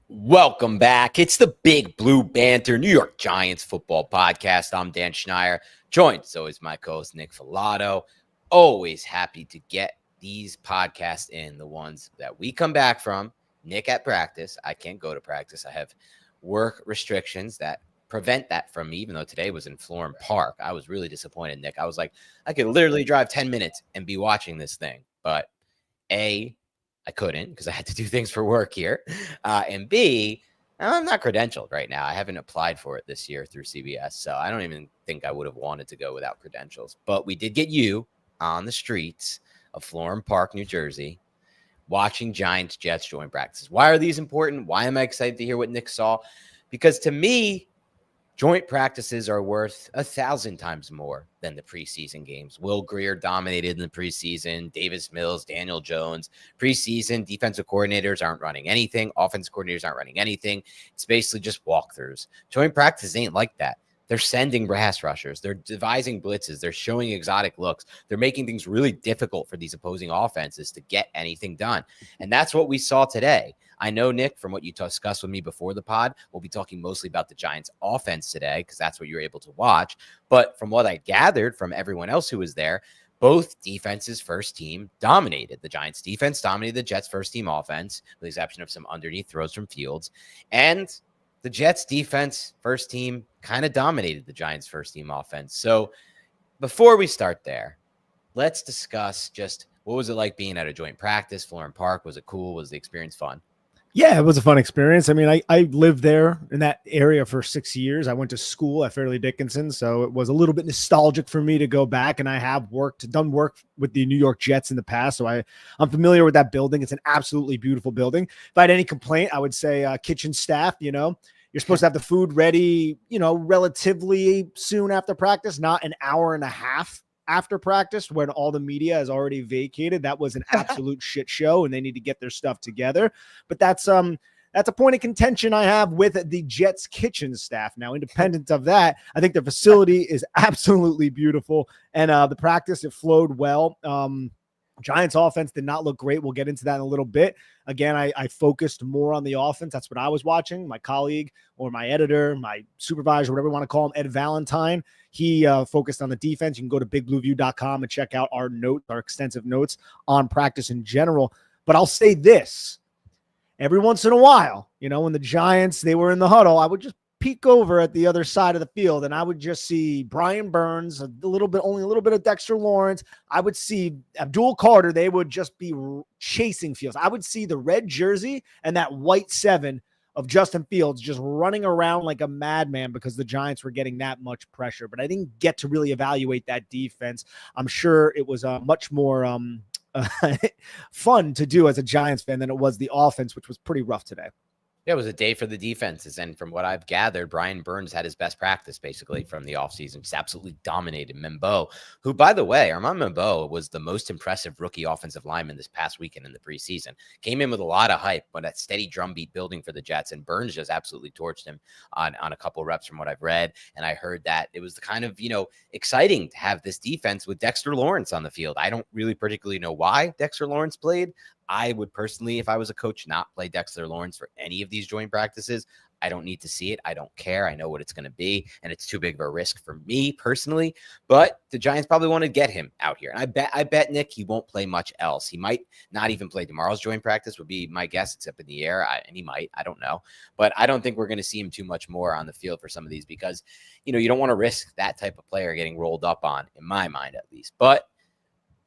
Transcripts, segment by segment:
Welcome back. It's the Big Blue Banter New York Giants football podcast. I'm Dan Schneier, joined as always my co-host Nick Falato. Always happy to get these podcasts in, the ones that we come back from. Nick at practice. I can't go to practice. I have work restrictions that prevent that from me, even though today was in Florham Park. I was really disappointed, Nick. I was like, I could literally drive 10 minutes and be watching this thing. But I couldn't because I had to do things for work here. And B, I'm not credentialed right now. I haven't applied for it this year through CBS. So I don't even think I would have wanted to go without credentials. But we did get you on the streets of Florham Park, New Jersey, watching Giants Jets joint practices. Why are these important? Why am I excited to hear what Nick saw? Because to me, joint practices are worth 1,000 times more than the preseason games. Will Grier dominated in the preseason. Davis Mills, Daniel Jones. Preseason, defensive coordinators aren't running anything. Offensive coordinators aren't running anything. It's basically just walkthroughs. Joint practices ain't like that. They're sending pass rushers. They're devising blitzes. They're showing exotic looks. They're making things really difficult for these opposing offenses to get anything done. And that's what we saw today. I know, Nick, from what you discussed with me before the pod, we'll be talking mostly about the Giants offense today because that's what you're able to watch. But from what I gathered from everyone else who was there, both defenses' first team dominated. The Giants defense dominated the Jets' first team offense, with the exception of some underneath throws from Fields. And the Jets defense first team kind of dominated the Giants first team offense. So before we start there, let's discuss just what was it like being at a joint practice, Florham Park? Was it cool? Was the experience fun? Yeah, it was a fun experience. I mean, I lived there in that area for 6 years. I went to school at Fairleigh Dickinson, so it was a little bit nostalgic for me to go back. And I have done work with the New York Jets in the past, so I'm familiar with that building. It's an absolutely beautiful building. If I had any complaint, I would say kitchen staff. You're supposed to have the food ready, relatively soon after practice, not an hour and a half after practice when all the media has already vacated. That was an absolute shit show, and they need to get their stuff together. But that's a point of contention I have with the Jets kitchen staff. Now, independent of that, I think the facility is absolutely beautiful, and the practice, it flowed well. Giants offense did not look great. We'll get into that in a little bit. Again, I focused more on the offense. That's what I was watching. My colleague or my editor, my supervisor, whatever you want to call him, Ed Valentine, he focused on the defense. You can go to bigblueview.com and check out our extensive notes on practice in general. But I'll say this. Every once in a while, when the Giants, they were in the huddle, I would just peek over at the other side of the field, and I would just see Brian Burns, only a little bit of Dexter Lawrence. I would see Abdul Carter. They would just be chasing Fields. I would see the red jersey and that white 7 of Justin Fields just running around like a madman because the Giants were getting that much pressure. But I didn't get to really evaluate that defense. I'm sure it was much more fun to do as a Giants fan than it was the offense, which was pretty rough today. Yeah, it was a day for the defenses. And from what I've gathered, Brian Burns had his best practice basically from the offseason. Just absolutely dominated Membo, who, by the way, Armand Membo was the most impressive rookie offensive lineman this past weekend in the preseason. Came in with a lot of hype, but that steady drumbeat building for the Jets. And Burns just absolutely torched him on a couple of reps from what I've read. And I heard that it was the kind of, exciting to have this defense with Dexter Lawrence on the field. I don't really particularly know why Dexter Lawrence played. I would personally, if I was a coach, not play Dexter Lawrence for any of these joint practices. I don't need to see it. I don't care. I know what it's going to be, and it's too big of a risk for me personally. But the Giants probably want to get him out here. And I bet, Nick, he won't play much else. He might not even play tomorrow's joint practice would be my guess, except in the air. And he might. I don't know. But I don't think we're going to see him too much more on the field for some of these because, you don't want to risk that type of player getting rolled up on, in my mind at least. But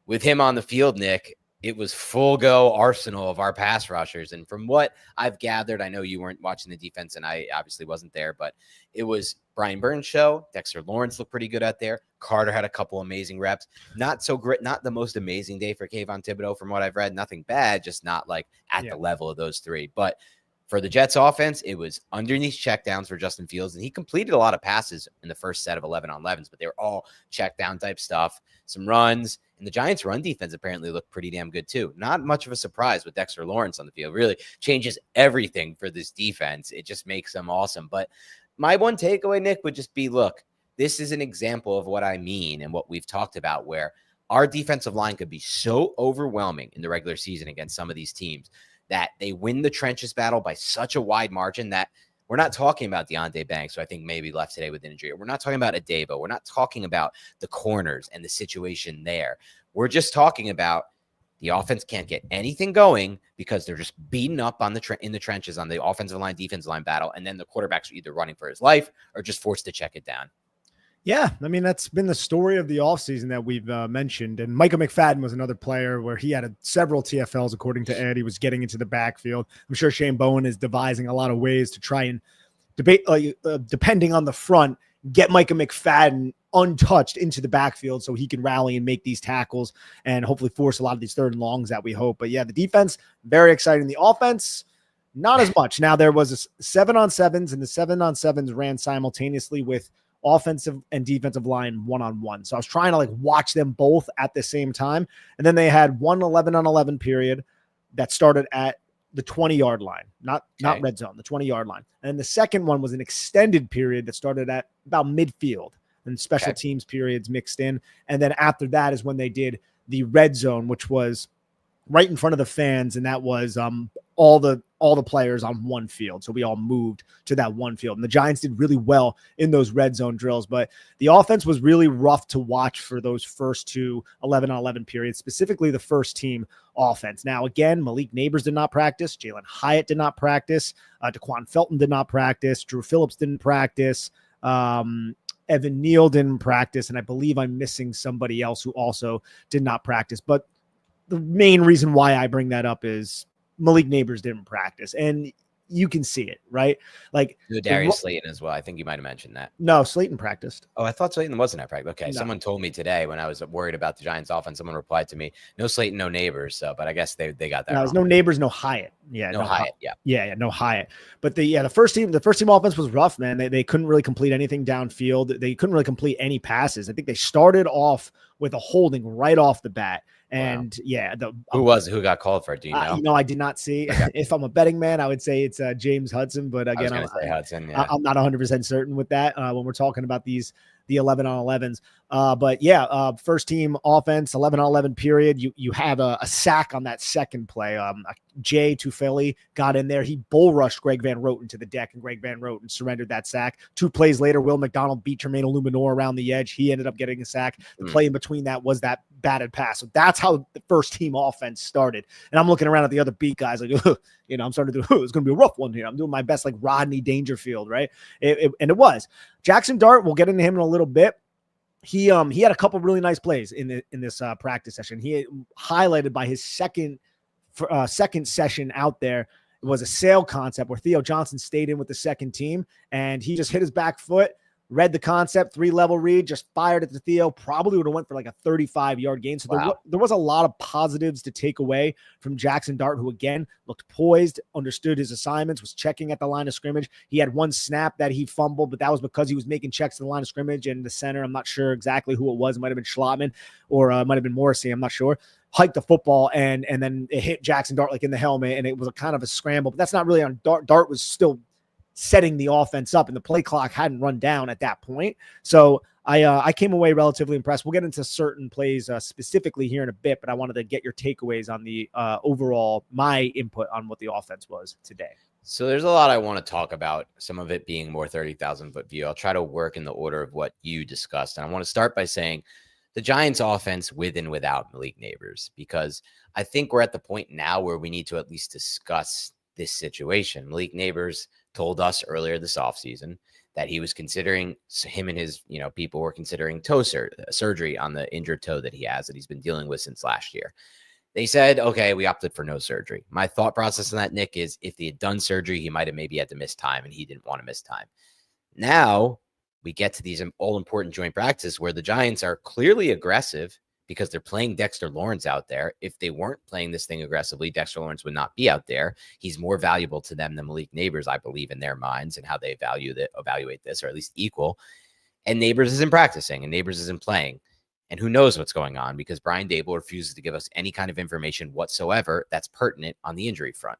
with him on the field, Nick, it was full go arsenal of our pass rushers. And from what I've gathered, I know you weren't watching the defense and I obviously wasn't there, but it was Brian Burns show. Dexter Lawrence looked pretty good out there. Carter had a couple amazing reps. Not so great, not the most amazing day for Kayvon Thibodeau from what I've read. Nothing bad, just not like at the level of those three. But for the Jets offense, it was underneath checkdowns for Justin Fields, and he completed a lot of passes in the first set of 11 on 11s, but they were all check down type stuff, some runs, and the Giants' run defense apparently looked pretty damn good too. Not much of a surprise with Dexter Lawrence on the field. Really changes everything for this defense. It just makes them awesome. But my one takeaway, Nick, would just be, look, this is an example of what I mean and what we've talked about where our defensive line could be so overwhelming in the regular season against some of these teams. that they win the trenches battle by such a wide margin that we're not talking about Deontay Banks, who I think maybe left today with injury. We're not talking about Adebo. We're not talking about the corners and the situation there. We're just talking about the offense can't get anything going because they're just beaten up on in the trenches on the offensive line, defensive line battle, and then the quarterbacks are either running for his life or just forced to check it down. Yeah, I mean, that's been the story of the offseason that we've mentioned. And Micah McFadden was another player where he had several TFLs, according to Ed. He was getting into the backfield. I'm sure Shane Bowen is devising a lot of ways to try and debate, depending on the front, get Micah McFadden untouched into the backfield so he can rally and make these tackles and hopefully force a lot of these third and longs that we hope. But yeah, the defense, very exciting. The offense, not as much. Now, there was a 7-on-7s, and the 7-on-7s ran simultaneously with offensive and defensive line one-on-one. So I was trying to watch them both at the same time. And then they had one 11-on-11 period that started at the 20-yard line, not red zone, the 20-yard line. And the second one was an extended period that started at about midfield and special teams periods mixed in. And then after that is when they did the red zone, which was right in front of the fans. And that was all the players on one field. So we all moved to that one field. And the Giants did really well in those red zone drills. But the offense was really rough to watch for those first two 11-on-11 periods, specifically the first team offense. Now, again, Malik Neighbors did not practice. Jalen Hyatt did not practice. Daquan Felton did not practice. Drew Phillips didn't practice. Evan Neal didn't practice. And I believe I'm missing somebody else who also did not practice. But the main reason why I bring that up is Malik Neighbors didn't practice, and you can see it, right? Darius Slayton as well. I think you might have mentioned that. No, Slayton practiced. Oh, I thought Slayton wasn't at practice. Okay, No. Someone told me today when I was worried about the Giants offense, someone replied to me, no Slayton, no Neighbors. So, but I guess they got that wrong. There's no Neighbors, no Hyatt. Yeah, no Hyatt. Yeah, no Hyatt. But the first team offense was rough, man. They couldn't really complete anything downfield. They couldn't really complete any passes. I think they started off with a holding right off the bat. And who got called for it? Do you know? I did not see. Okay. If I'm a betting man, I would say it's James Hudson. But again, I'm not 100% certain with that when we're talking about the 11-on-11s. But first team offense, 11-on-11 period. You have a sack on that second play. Jay Tufeli got in there. He bull rushed Greg Van Roten to the deck, and Greg Van Roten surrendered that sack. 2 plays later, Will McDonald beat Tremaine Illuminor around the edge. He ended up getting a sack. The play in between that was that batted pass. So that's how the first team offense started. And I'm looking around at the other beat guys like, I'm starting to do, it's going to be a rough one here. I'm doing my best like Rodney Dangerfield, right? And it was. Jackson Dart, we'll get into him in a little bit. He had a couple really nice plays in this practice session. He highlighted by his second session out there. It was a sail concept where Theo Johnson stayed in with the second team, and he just hit his back foot, read the concept, 3-level read, just fired at the Theo, probably would have went for like a 35-yard gain. So there was a lot of positives to take away from Jackson Dart, who again looked poised, understood his assignments, was checking at the line of scrimmage. He had one snap that he fumbled, but that was because he was making checks to the line of scrimmage, and the center, I'm not sure exactly who it was. It might have been Schlotman or it might have been Morrissey. I'm not sure. Hiked the football, and then it hit Jackson Dart like in the helmet, and it was a kind of a scramble, but that's not really on Dart. Dart was still setting the offense up, and the play clock hadn't run down at that point. So I came away relatively impressed. We'll get into certain plays specifically here in a bit, but I wanted to get your takeaways on the overall, my input on what the offense was today. So there's a lot I want to talk about, some of it being more 30,000 foot view. I'll try to work in the order of what you discussed. And I want to start by saying the Giants offense with and without Malik Neighbors, because I think we're at the point now where we need to at least discuss this situation. Malik Neighbors told us earlier this offseason that he was considering, him and his people were considering toe surgery on the injured toe that he has, that he's been dealing with since last year. They said, okay, we opted for no surgery. My thought process on that, Nick, is if he had done surgery, he might have maybe had to miss time, and he didn't want to miss time. Now we get to these all-important joint practices where the Giants are clearly aggressive because they're playing Dexter Lawrence out there. If they weren't playing this thing aggressively, Dexter Lawrence would not be out there. He's more valuable to them than Malik Neighbors, I believe, in their minds and how they evaluate this, or at least equal. And Neighbors isn't practicing, and Neighbors isn't playing. And who knows what's going on, because Brian Daboll refuses to give us any kind of information whatsoever that's pertinent on the injury front.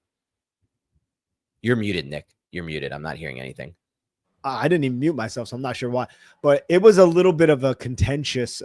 You're muted, Nick. You're muted. I'm not hearing anything. I didn't even mute myself, so I'm not sure why. But it was a little bit of a contentious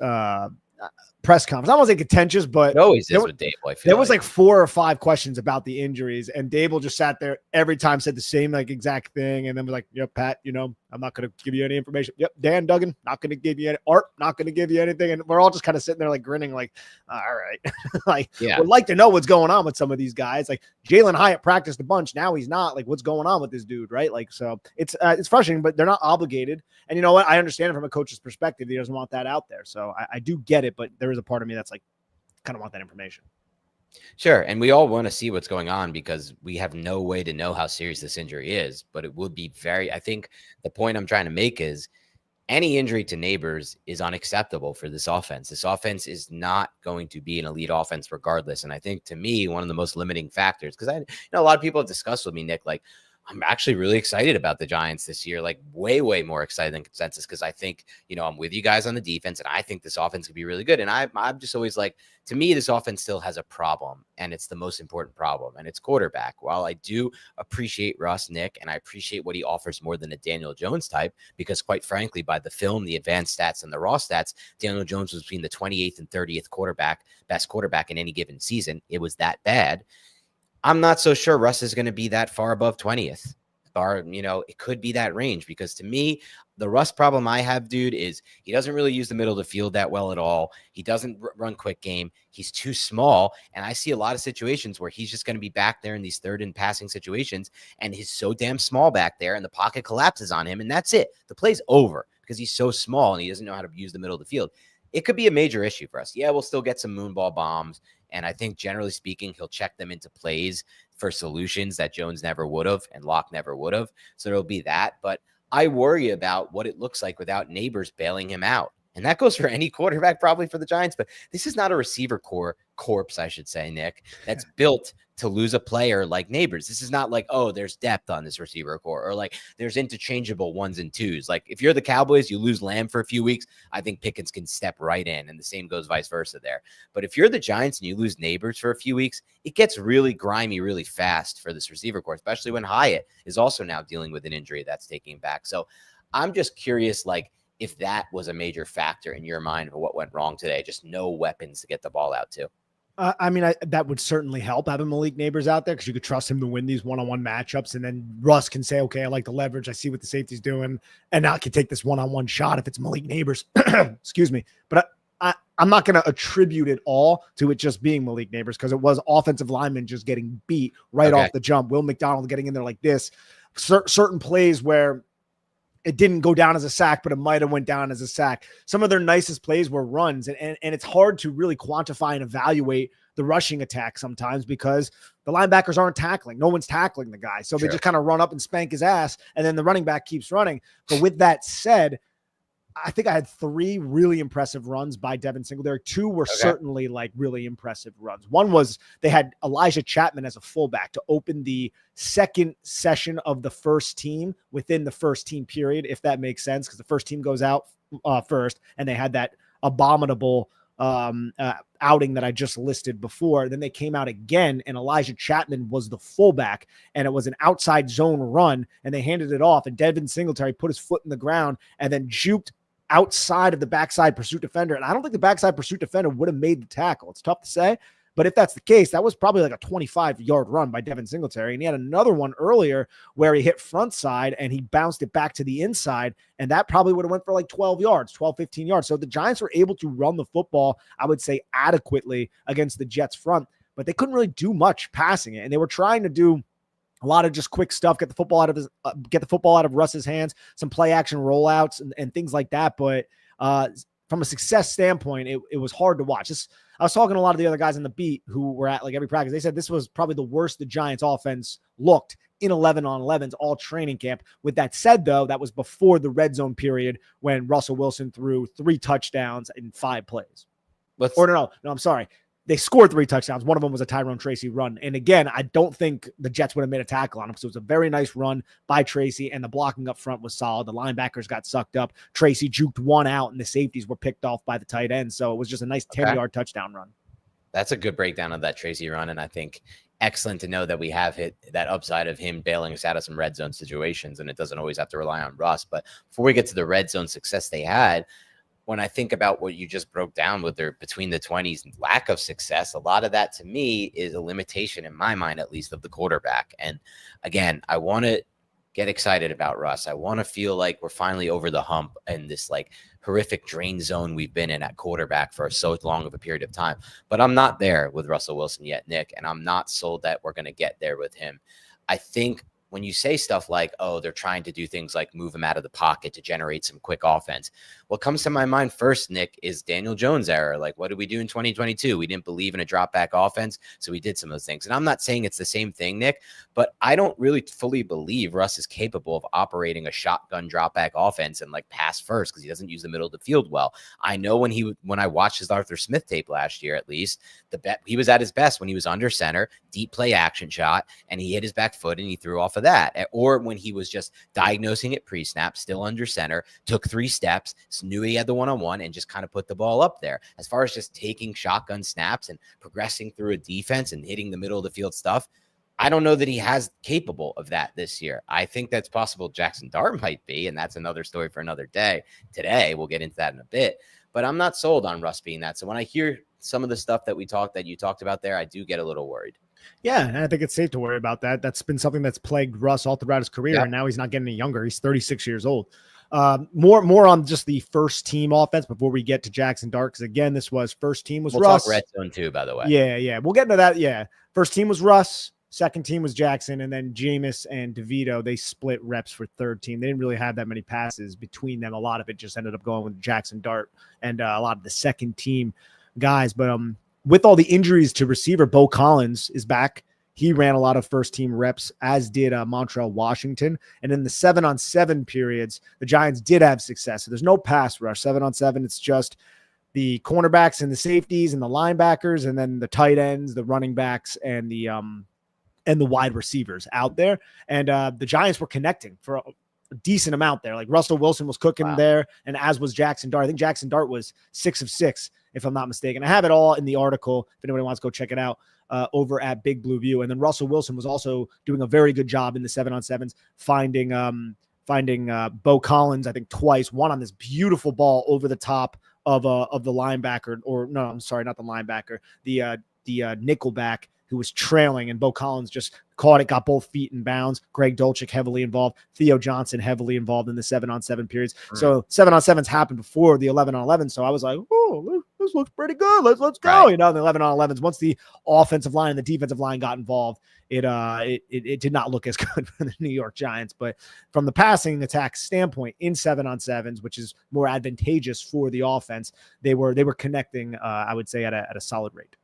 press conference. I won't say contentious, but It always is with Dable. I feel there was like 4 or 5 questions about the injuries, and Dable just sat there every time, said the same like exact thing, and then was like, "Yep, Pat, I'm not going to give you any information. Yep, Dan Duggan, not going to give you any. Art, not going to give you anything." And we're all just kind of sitting there like grinning, like, "All right," like, would like to know what's going on with some of these guys. Like Jalen Hyatt practiced a bunch, now he's not. Like, what's going on with this dude, right? Like, so it's frustrating, but they're not obligated. And you know what? I understand it from a coach's perspective. He doesn't want that out there, so I do get it. But there is a part of me that's like, kind of want that information. Sure. And we all want to see what's going on because we have no way to know how serious this injury is. But it would be I think the point I'm trying to make is any injury to Neighbors is unacceptable for this offense. This offense is not going to be an elite offense regardless. And I think to me, one of the most limiting factors, because a lot of people have discussed with me, Nick, like, I'm actually really excited about the Giants this year, like way, way more excited than consensus. Cause I think, I'm with you guys on the defense and I think this offense could be really good. And I'm just always like, to me, this offense still has a problem and it's the most important problem and it's quarterback. While I do appreciate Russ, Nick, and I appreciate what he offers more than a Daniel Jones type, because quite frankly, by the film, the advanced stats and the raw stats, Daniel Jones was between the 28th and 30th best quarterback in any given season. It was that bad. I'm not so sure Russ is going to be that far above 20th. Or, it could be that range because to me, the Russ problem I have, dude, is he doesn't really use the middle of the field that well at all. He doesn't run quick game. He's too small. And I see a lot of situations where he's just going to be back there in these third and passing situations. And he's so damn small back there and the pocket collapses on him. And that's it. The play's over because he's so small and he doesn't know how to use the middle of the field. It could be a major issue for us. Yeah, we'll still get some moonball bombs. And I think generally speaking, he'll check them into plays for solutions that Jones never would have and Locke never would have. So there'll be that. But I worry about what it looks like without Neighbors bailing him out. And that goes for any quarterback, probably for the Giants. But this is not a receiver corpse, I should say, Nick, that's built to lose a player like Neighbors. This is not like, oh, there's depth on this receiver core or like there's interchangeable 1s and 2s. Like if you're the Cowboys, you lose Lamb for a few weeks, I think Pickens can step right in and the same goes vice versa there. But if you're the Giants and you lose Neighbors for a few weeks, it gets really grimy really fast for this receiver core, especially when Hyatt is also now dealing with an injury that's taking him back. So I'm just curious, like, if that was a major factor in your mind of what went wrong today, just no weapons to get the ball out to. That would certainly help having Malik Neighbors out there because you could trust him to win these one-on-one matchups. And then Russ can say, okay, I like the leverage. I see what the safety's doing. And now I can take this one-on-one shot if it's Malik Neighbors. Excuse me. But I'm not going to attribute it all to it just being Malik Neighbors because it was offensive linemen just getting beat off the jump. Will McDonald getting in there like this. Certain plays where it didn't go down as a sack, but it might have went down as a sack. Some of their nicest plays were runs, and it's hard to really quantify and evaluate the rushing attack sometimes because the linebackers aren't tackling. No one's tackling the guy. So they just kind of run up and spank his ass, and then the running back keeps running. But with that said, I think I had 3 really impressive runs by Devin Singletary. 2 were certainly like really impressive runs. One was they had Elijah Chapman as a fullback to open the second session of the first team within the first team period, if that makes sense, because the first team goes out first, and they had that abominable outing that I just listed before. Then they came out again, and Elijah Chapman was the fullback, and it was an outside zone run, and they handed it off, and Devin Singletary put his foot in the ground and then juked outside of the backside pursuit defender. And I don't think the backside pursuit defender would have made the tackle. It's tough to say, but if that's the case, that was probably like a 25-yard run by Devin Singletary. And he had another one earlier where he hit front side and he bounced it back to the inside. And that probably would have went for like 12 yards, 12, 15 yards. So the Giants were able to run the football, I would say, adequately against the Jets front, but they couldn't really do much passing it. And they were trying to do a lot of just quick stuff, get the football out of Russ's hands, some play action rollouts and things like that. But from a success standpoint, it was hard to watch. I was talking to a lot of the other guys on the beat who were at like every practice. They said this was probably the worst the Giants offense looked in 11-on-11s all training camp. With that said, though, that was before the red zone period when Russell Wilson threw 3 touchdowns in 5 plays. No, I'm sorry. They scored 3 touchdowns. One of them was a Tyrone Tracy run. And again, I don't think the Jets would have made a tackle on him. So it was a very nice run by Tracy, and the blocking up front was solid. The linebackers got sucked up. Tracy juked one out, and the safeties were picked off by the tight end. So it was just a nice 10-yard touchdown run. That's a good breakdown of that Tracy run. And I think excellent to know that we have hit that upside of him bailing us out of some red zone situations. And it doesn't always have to rely on Russ. But before we get to the red zone success they had, when I think about what you just broke down with their between the 20s and lack of success, a lot of that to me is a limitation in my mind, at least, of the quarterback. And again, I want to get excited about Russ. I want to feel like we're finally over the hump and this like horrific drain zone we've been in at quarterback for so long of a period of time. But I'm not there with Russell Wilson yet, Nick, and I'm not sold that we're going to get there with him. I think when you say stuff like, oh, they're trying to do things like move him out of the pocket to generate some quick offense, what comes to my mind first, Nick, is Daniel Jones' era. Like, what did we do in 2022? We didn't believe in a drop back offense, so we did some of those things. And I'm not saying it's the same thing, Nick, but I don't really fully believe Russ is capable of operating a shotgun drop back offense and like pass first because he doesn't use the middle of the field well. I know when I watched his Arthur Smith tape last year, at least, he was at his best when he was under center, deep play action shot, and he hit his back foot and he threw off of that. Or when he was just diagnosing it pre-snap, still under center, took 3 steps, knew he had the one-on-one, and just kind of put the ball up there. As far as just taking shotgun snaps and progressing through a defense and hitting the middle of the field stuff, I don't know that he has capable of that this year. I think that's possible Jackson Dart might be, and that's another story for another day. Today, we'll get into that in a bit. But I'm not sold on Russ being that. So when I hear some of the stuff that you talked about there, I do get a little worried. Yeah, and I think it's safe to worry about that. That's been something that's plagued Russ all throughout his career, Yep. and now he's not getting any younger. He's 36 years old. More on just the first team offense before we get to Jackson Dart, because again, this was first team was we'll Russ. Talk red zone too, by the way. Yeah, we'll get into that. Yeah, first team was Russ. Second team was Jackson, and then Jameis and DeVito, they split reps for third team. They didn't really have that many passes between them. A lot of it just ended up going with Jackson Dart and a lot of the second team guys. But with all the injuries to receiver, Bo Collins is back. He ran a lot of first team reps, as did Montrell Washington. And in the 7-on-7 periods, the Giants did have success. So there's no pass rush. 7-on-7, it's just the cornerbacks and the safeties and the linebackers, and then the tight ends, the running backs, and the wide receivers out there. And the Giants were connecting for a decent amount there. Like Russell Wilson was cooking there, and as was Jackson Dart. I think Jackson Dart was 6 of 6, if I'm not mistaken. I have it all in the article if anybody wants to go check it out over at Big Blue View. And then Russell Wilson was also doing a very good job in the 7-on-7s, finding Bo Collins, I think twice, one on this beautiful ball over the top of the linebacker, or no, I'm sorry, not the linebacker, the nickelback, who was trailing, and Bo Collins just caught it, got both feet in bounds. Greg Dulcich heavily involved. Theo Johnson heavily involved in the 7-on-7 periods. So 7-on-7s happened before the 11-on-11. So I was like, oh, this looks pretty good. Let's go. Right. You know, the 11-on-11s, once the offensive line and the defensive line got involved, it did not look as good for the New York Giants. But from the passing attack standpoint, in 7-on-7s, which is more advantageous for the offense, they were connecting, I would say, at a solid rate.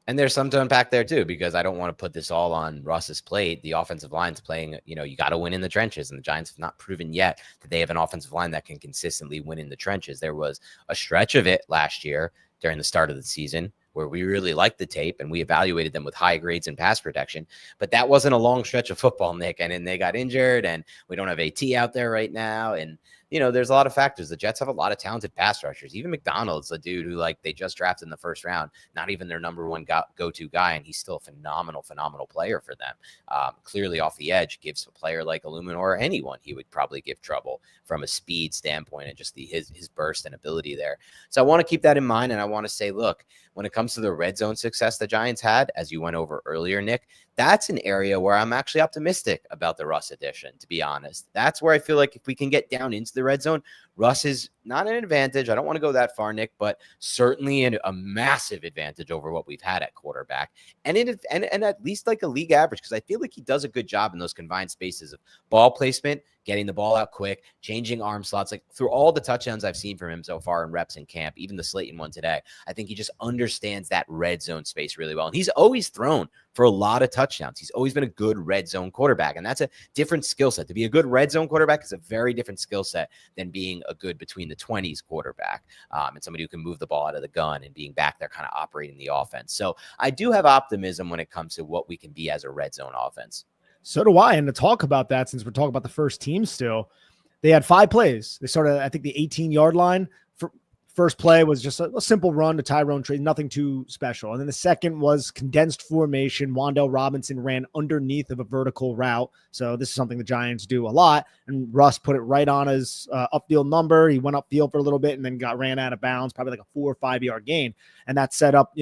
And there's some to unpack there too, because I don't want to put this all on Russ's plate. The offensive line's playing, you got to win in the trenches, and the Giants have not proven yet that they have an offensive line that can consistently win in the trenches. There was a stretch of it last year during the start of the season where we really liked the tape and we evaluated them with high grades in pass protection, but that wasn't a long stretch of football, Nick. And then they got injured, and we don't have AT out there right now. And there's a lot of factors. The Jets have a lot of talented pass rushers. Even McDonald's a dude who they just drafted in the first round, not even their number one go-to guy, and he's still a phenomenal player for them. Clearly off the edge, gives a player like Illuminor or anyone, he would probably give trouble from a speed standpoint and just his burst and ability there. So I want to keep that in mind, and I want to say, look, when it comes to the red zone success the Giants had, as you went over earlier, Nick, that's an area where I'm actually optimistic about the Russ addition, to be honest. That's where I feel like if we can get down into the red zone, Russ is not an advantage. I don't want to go that far, Nick, but certainly a massive advantage over what we've had at quarterback. And at least like a league average, because I feel like he does a good job in those confined spaces of ball placement, getting the ball out quick, changing arm slots. Like through all the touchdowns I've seen from him so far in reps in camp, even the Slayton one today, I think he just understands that red zone space really well. And he's always thrown for a lot of touchdowns. He's always been a good red zone quarterback. And that's a different skill set. To be a good red zone quarterback is a very different skill set than being a good between the 20s quarterback, and somebody who can move the ball out of the gun and being back there kind of operating the offense. So I do have optimism when it comes to what we can be as a red zone offense. So do I. And to talk about that, since we're talking about the first team still, they had 5 plays. They started, I think, the 18-yard line. first play was just a simple run to Tyrone Tracy, nothing too special. And then the second was condensed formation. Wan'Dale Robinson ran underneath of a vertical route. So this is something the Giants do a lot. And Russ put it right on his upfield number. He went upfield for a little bit and then ran out of bounds, probably like a 4 or 5 yard gain. And that set up,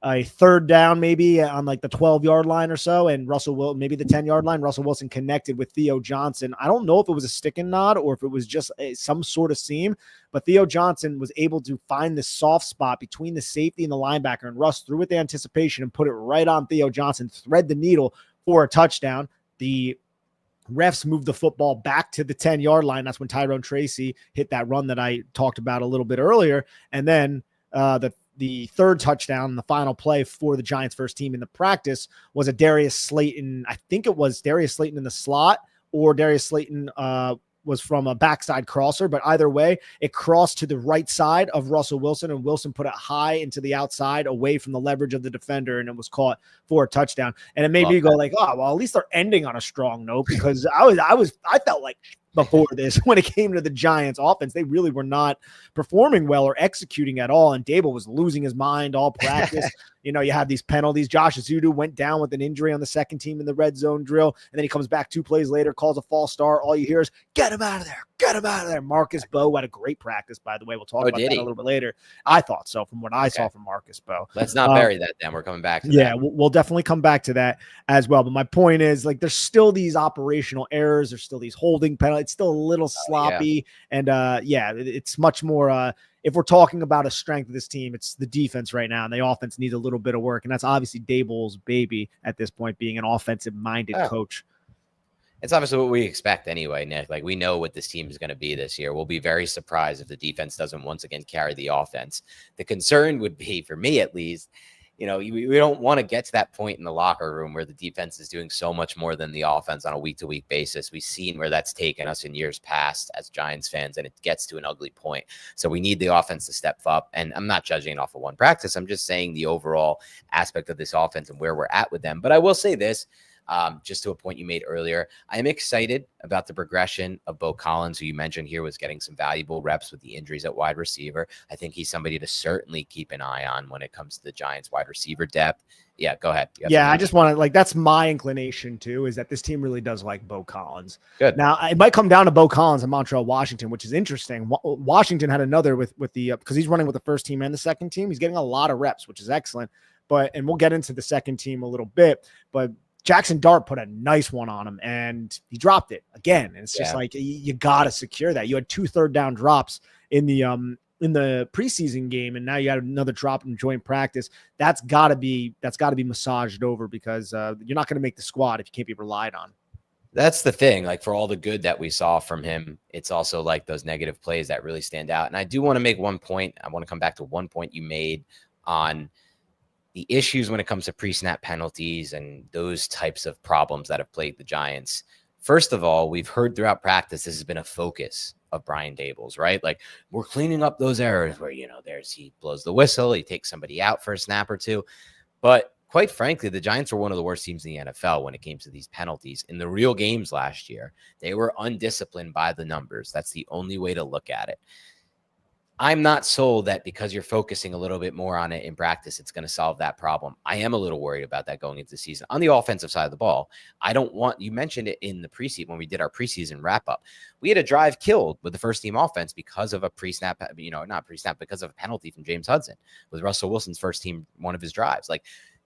a third down maybe on like the 12-yard line or so, and Russell Wilson, maybe the 10-yard line. Russell Wilson connected with Theo Johnson. I don't know if it was a stick and nod or if it was just some sort of seam, but Theo Johnson was able to find the soft spot between the safety and the linebacker, and Russ threw with the anticipation and put it right on Theo Johnson, thread the needle for a touchdown. The refs moved the football back to the 10-yard line. That's when Tyrone Tracy hit that run that I talked about a little bit earlier. And then the third touchdown, the final play for the Giants first team in the practice was a Darius Slayton. I think it was Darius Slayton in the slot, or Darius Slayton was from a backside crosser, but either way, it crossed to the right side of Russell Wilson, and Wilson put it high into the outside away from the leverage of the defender, and it was caught for a touchdown. And it made me go like, oh, well, at least they're ending on a strong note, because I felt like before this, when it came to the Giants offense, they really were not performing well or executing at all. And Dable was losing his mind all practice. You have these penalties. Josh Azudu went down with an injury on the second team in the red zone drill. And then he comes back 2 plays later, calls a false start. All you hear is, get him out of there. Get him out of there. Marcus Bowe had a great practice, by the way. We'll talk about that a little bit later. I thought so from what I saw from Marcus Bowe. Let's not bury that then. We're coming back to that. Yeah, we'll definitely come back to that as well. But my point is, like, there's still these operational errors. There's still these holding penalties. It's still a little sloppy. And it's much more if we're talking about a strength of this team, it's the defense right now, and the offense needs a little bit of work. And that's obviously Dable's baby at this point, being an offensive-minded coach. It's obviously what we expect anyway, Nick. Like, we know what this team is going to be this year. We'll be very surprised if the defense doesn't once again carry the offense. The concern would be, for me at least, we don't want to get to that point in the locker room where the defense is doing so much more than the offense on a week-to-week basis. We've seen where that's taken us in years past as Giants fans, and it gets to an ugly point. So we need the offense to step up. And I'm not judging it off of one practice. I'm just saying the overall aspect of this offense and where we're at with them. But I will say this. Just to a point you made earlier, I am excited about the progression of Beau Collins, who you mentioned here was getting some valuable reps with the injuries at wide receiver. I think he's somebody to certainly keep an eye on when it comes to the Giants wide receiver depth. Yeah, go ahead. Yeah, I just want to, that's my inclination too, is that this team really does like Beau Collins. Good. Now, it might come down to Beau Collins and Montreal Washington, which is interesting. Washington had another with the, because he's running with the first team and the second team. He's getting a lot of reps, which is excellent. And we'll get into the second team a little bit, but Jackson Dart put a nice one on him, and he dropped it again. And it's just like, you got to secure that. You had 2 third down drops in the preseason game, and now you had another drop in joint practice. That's got to be massaged over, because you're not going to make the squad if you can't be relied on. That's the thing. Like, for all the good that we saw from him, it's also like those negative plays that really stand out. And I do want to make one point. I want to come back to one point you made on the issues when it comes to pre-snap penalties and those types of problems that have plagued the Giants. First of all, we've heard throughout practice, this has been a focus of Brian Dable's, right? Like, we're cleaning up those errors where, he blows the whistle, he takes somebody out for a snap or two. But quite frankly, the Giants were one of the worst teams in the NFL when it came to these penalties. In the real games last year, they were undisciplined by the numbers. That's the only way to look at it. I'm not sold that because you're focusing a little bit more on it in practice, it's going to solve that problem. I am a little worried about that going into the season. On the offensive side of the ball, you mentioned it in the preseason when we did our preseason wrap up. We had a drive killed with the first team offense because of a pre-snap, not pre-snap, because of a penalty from James Hudson with Russell Wilson's first team, one of his drives. Like,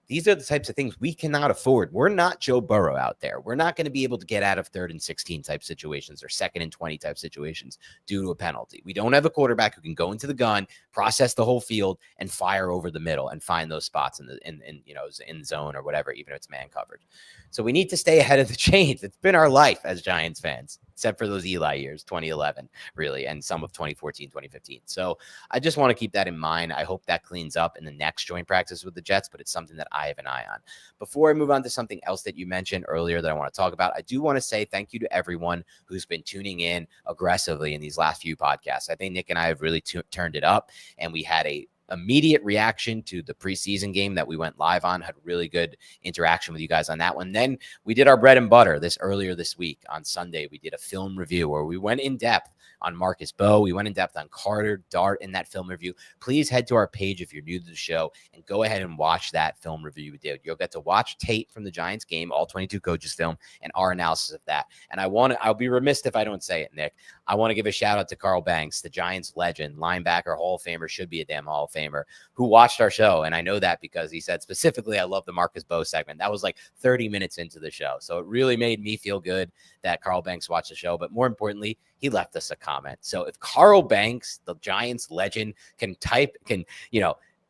these are the types of things we cannot afford. We're not Joe Burrow out there. We're not going to be able to get out of 3rd and 16 type situations or 2nd and 20 type situations due to a penalty. We don't have a quarterback who can go into the gun, process the whole field, and fire over the middle and find those spots in the zone or whatever, even if it's man coverage. So we need to stay ahead of the chains. It's been our life as Giants fans, except for those Eli years, 2011, really, and some of 2014, 2015. So I just want to keep that in mind. I hope that cleans up in the next joint practice with the Jets, but it's something that I have an eye on. Before I move on to something else that you mentioned earlier that I want to talk about, I do want to say thank you to everyone who's been tuning in aggressively in these last few podcasts. I think Nick and I have really turned it up, and we had a immediate reaction to the preseason game that we went live on, had really good interaction with you guys on that one. Then we did our bread and butter earlier this week on Sunday. We did a film review where we went in depth on Marcus Bowe. We went in depth on Carter Dart in that film review. Please head to our page if you're new to the show and go ahead and watch that film review we did. You'll get to watch tape from the Giants game, all 22 coaches film, and our analysis of that. And I'll be remiss if I don't say it, Nick. I want to give a shout out to Carl Banks, the Giants legend, linebacker, Hall of Famer, should be a damn Hall of Famer, who watched our show. And I know that because he said specifically, I love the Marcus Bowe segment. That was like 30 minutes into the show. So it really made me feel good that Carl Banks watched the show. But more importantly, he left us a comment. So if Carl Banks, the Giants legend, can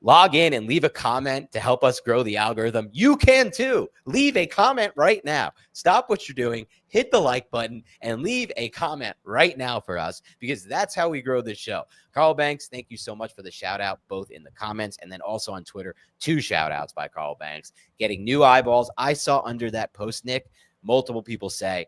log in and leave a comment to help us grow the algorithm, you can too. Leave a comment right now. Stop what you're doing, hit the like button, and leave a comment right now for us, because that's how we grow this show. Carl Banks, thank you so much for the shout out, both in the comments and then also on Twitter. 2 shout outs by Carl Banks, getting new eyeballs. I saw under that post, Nick, multiple people say,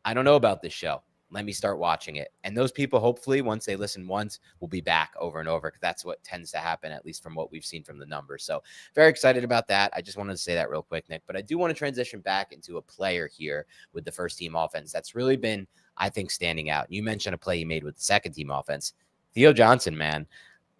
I don't know about this show. Let me start watching it. And those people, hopefully, once they listen once, will be back over and over, because that's what tends to happen, at least from what we've seen from the numbers. So very excited about that. I just wanted to say that real quick, Nick. But I do want to transition back into a player here with the first team offense that's really been, I think, standing out. You mentioned a play he made with the second team offense. Theo Johnson, man.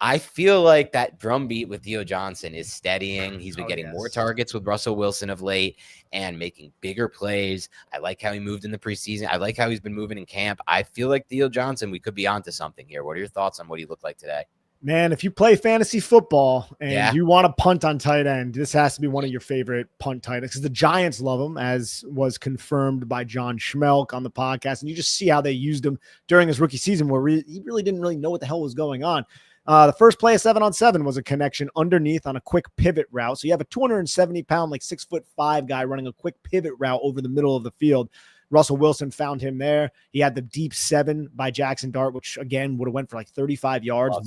I feel like that drumbeat with Theo Johnson is steadying. He's been getting more targets with Russell Wilson of late and making bigger plays. I like how he moved in the preseason. I like how he's been moving in camp. I feel like Theo Johnson, we could be onto something here. What are your thoughts on what he looked like today? Man, if you play fantasy football and you want to punt on tight end, this has to be one of your favorite punt tight ends, because the Giants love him, as was confirmed by John Schmelk on the podcast. And you just see how they used him during his rookie season, where he really didn't know what the hell was going on. The first play of 7-on-7 was a connection underneath on a quick pivot route. So you have a 270-pound, like 6'5" guy running a quick pivot route over the middle of the field. Russell Wilson found him there. He had the deep 7 by Jackson Dart, which again would have went for like 35 yards,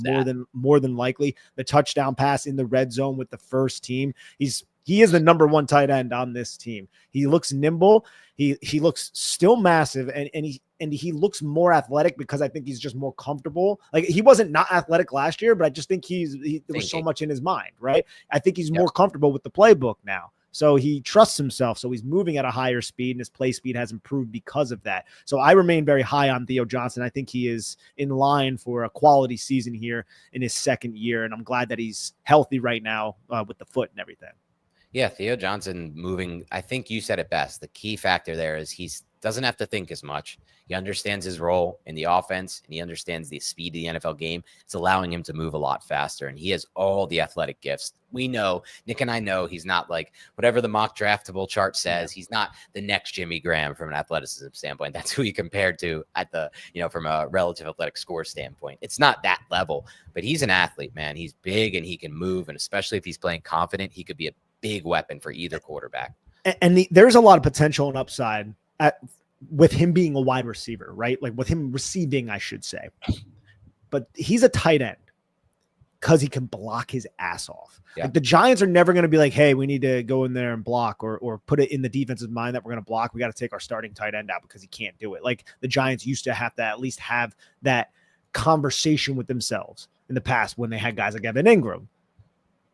more than likely. The touchdown pass in the red zone with the first team. He is the number 1 tight end on this team. He looks nimble. He looks still massive, and he looks more athletic, because I think he's just more comfortable. Like, he wasn't not athletic last year, but I just think there was so much in his mind, right? I think he's more comfortable with the playbook now. So he trusts himself. So he's moving at a higher speed, and his play speed has improved because of that. So I remain very high on Theo Johnson. I think he is in line for a quality season here in his second year. And I'm glad that he's healthy right now with the foot and everything. Yeah, Theo Johnson moving. I think you said it best. The key factor there is he doesn't have to think as much. He understands his role in the offense, and he understands the speed of the NFL game. It's allowing him to move a lot faster, and he has all the athletic gifts. We know, Nick and I know, he's not like whatever the mock draftable chart says. He's not the next Jimmy Graham from an athleticism standpoint. That's who he compared to at the, from a relative athletic score standpoint. It's not that level, but he's an athlete, man. He's big and he can move, and especially if he's playing confident, he could be a big weapon for either quarterback. And there's a lot of potential and upside with him being a wide receiver, right? Like with him receiving, I should say. But he's a tight end because he can block his ass off. Yeah. Like, the Giants are never going to be like, hey, we need to go in there and block, or put it in the defense's mind that we're going to block. We got to take our starting tight end out because he can't do it. Like, the Giants used to have to at least have that conversation with themselves in the past when they had guys like Evan Ingram.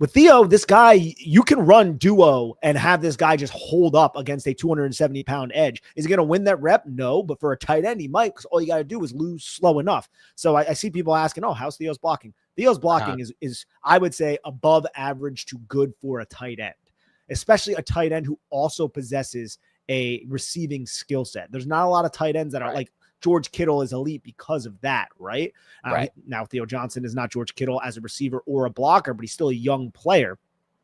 With Theo, this guy, you can run duo and have this guy just hold up against a 270-pound edge. Is he going to win that rep? No, but for a tight end, he might, because all you got to do is lose slow enough. So I see people asking, how's Theo's blocking? Theo's blocking is, I would say, above average to good for a tight end, especially a tight end who also possesses a receiving skill set. There's not a lot of tight ends that are like George Kittle is elite because of that, right? Now, Theo Johnson is not George Kittle as a receiver or a blocker, but he's still a young player.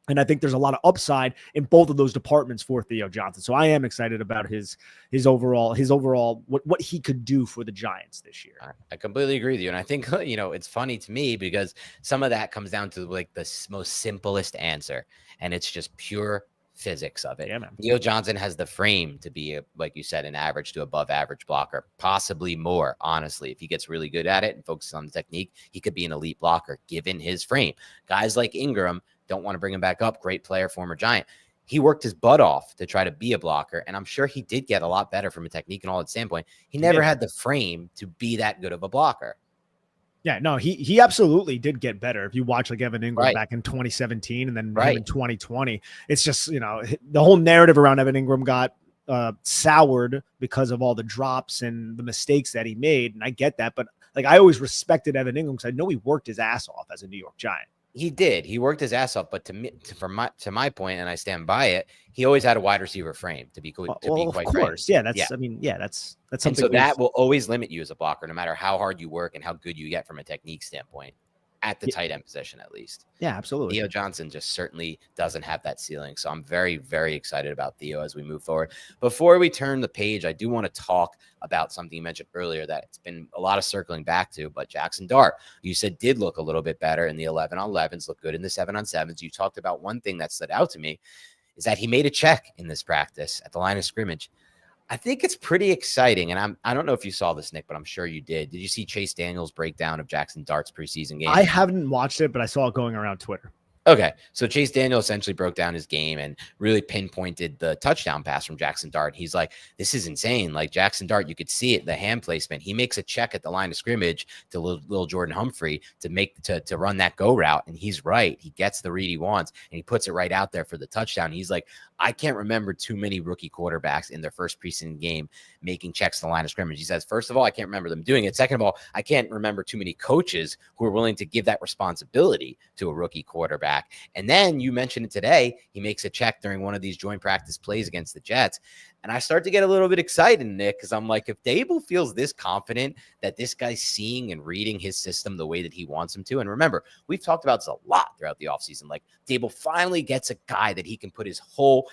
And I think there's a lot of upside in both of those departments for Theo Johnson. So I am excited about his overall what he could do for the Giants this year. I completely agree with you. And I think, it's funny to me because some of that comes down to like the most simplest answer, and it's just pure physics of it. Yeah, man. Theo Johnson has the frame to be, like you said, an average to above average blocker, possibly more. Honestly, if he gets really good at it and focuses on the technique, he could be an elite blocker given his frame. Guys like Ingram, don't want to bring him back up. Great player, former Giant. He worked his butt off to try to be a blocker, and I'm sure he did get a lot better from a technique and all that standpoint. He never had the frame to be that good of a blocker. Yeah, no, he absolutely did get better. If you watch like Evan Ingram back in 2017 and then in 2020, it's just, the whole narrative around Evan Ingram got soured because of all the drops and the mistakes that he made. And I get that, but like I always respected Evan Ingram because I know he worked his ass off as a New York Giant. He did. He worked his ass off, but to my point, and I stand by it, he always had a wide receiver frame. To be quite of course, frank. I mean, that's And something. so that will always limit you as a blocker, no matter how hard you work and how good you get from a technique standpoint, at the tight end position at least. Yeah, absolutely. Theo Johnson just certainly doesn't have that ceiling. So I'm very, very excited about Theo as we move forward. Before we turn the page, I do want to talk about something you mentioned earlier that it's been a lot of circling back to, but Jackson Dart, you said did look a little bit better in the 11-on-11s, look good in the 7-on-7s. You talked about one thing that stood out to me is that he made a check in this practice at the line of scrimmage. I think it's pretty exciting. And I don't know if you saw this, Nick, but I'm sure you did. Did you see Chase Daniels' breakdown of Jackson Dart's preseason game? I haven't watched it, but I saw it going around Twitter. Okay, so Chase Daniel essentially broke down his game and really pinpointed the touchdown pass from Jackson Dart. He's like, this is insane. Like Jackson Dart, you could see it, the hand placement. He makes a check at the line of scrimmage to little Jordan Humphrey to run that go route, and he's right. He gets the read he wants, and he puts it right out there for the touchdown. He's like, I can't remember too many rookie quarterbacks in their first preseason game making checks to the line of scrimmage. He says, first of all, I can't remember them doing it. Second of all, I can't remember too many coaches who are willing to give that responsibility to a rookie quarterback. And then you mentioned it today. He makes a check during one of these joint practice plays against the Jets. And I start to get a little bit excited, Nick, because I'm like, if Dable feels this confident that this guy's seeing and reading his system the way that he wants him to. And remember, we've talked about this a lot throughout the offseason. Like Dable finally gets a guy that he can put his whole,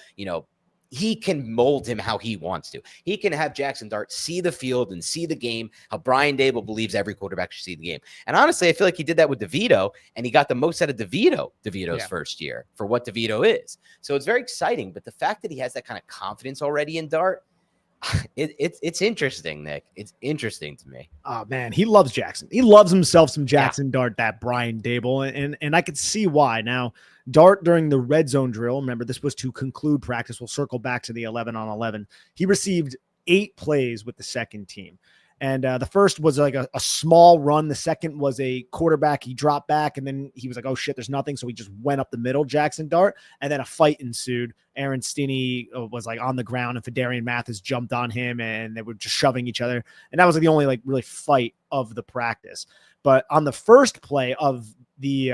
he can mold him how he wants to. He can have Jackson Dart see the field and see the game, how Brian Dable believes every quarterback should see the game. And honestly, I feel like he did that with DeVito, and he got the most out of DeVito's first year for what DeVito is. So it's very exciting. But the fact that he has that kind of confidence already in Dart, it's interesting, Nick. It's interesting to me. Oh man, he loves Jackson. He loves himself some Jackson Dart, that Brian Dable, and I could see why. Now, Dart during the red zone drill, remember this was to conclude practice. We'll circle back to the 11-on-11. He received 8 plays with the second team. And the first was like a small run. The second was a quarterback. He dropped back, and then he was like, oh, shit, there's nothing. So he just went up the middle, Jackson Dart. And then a fight ensued. Aaron Stinney was like on the ground, and Fedarian Mathis jumped on him, and they were just shoving each other. And that was like the only like really fight of the practice. But on the first play of the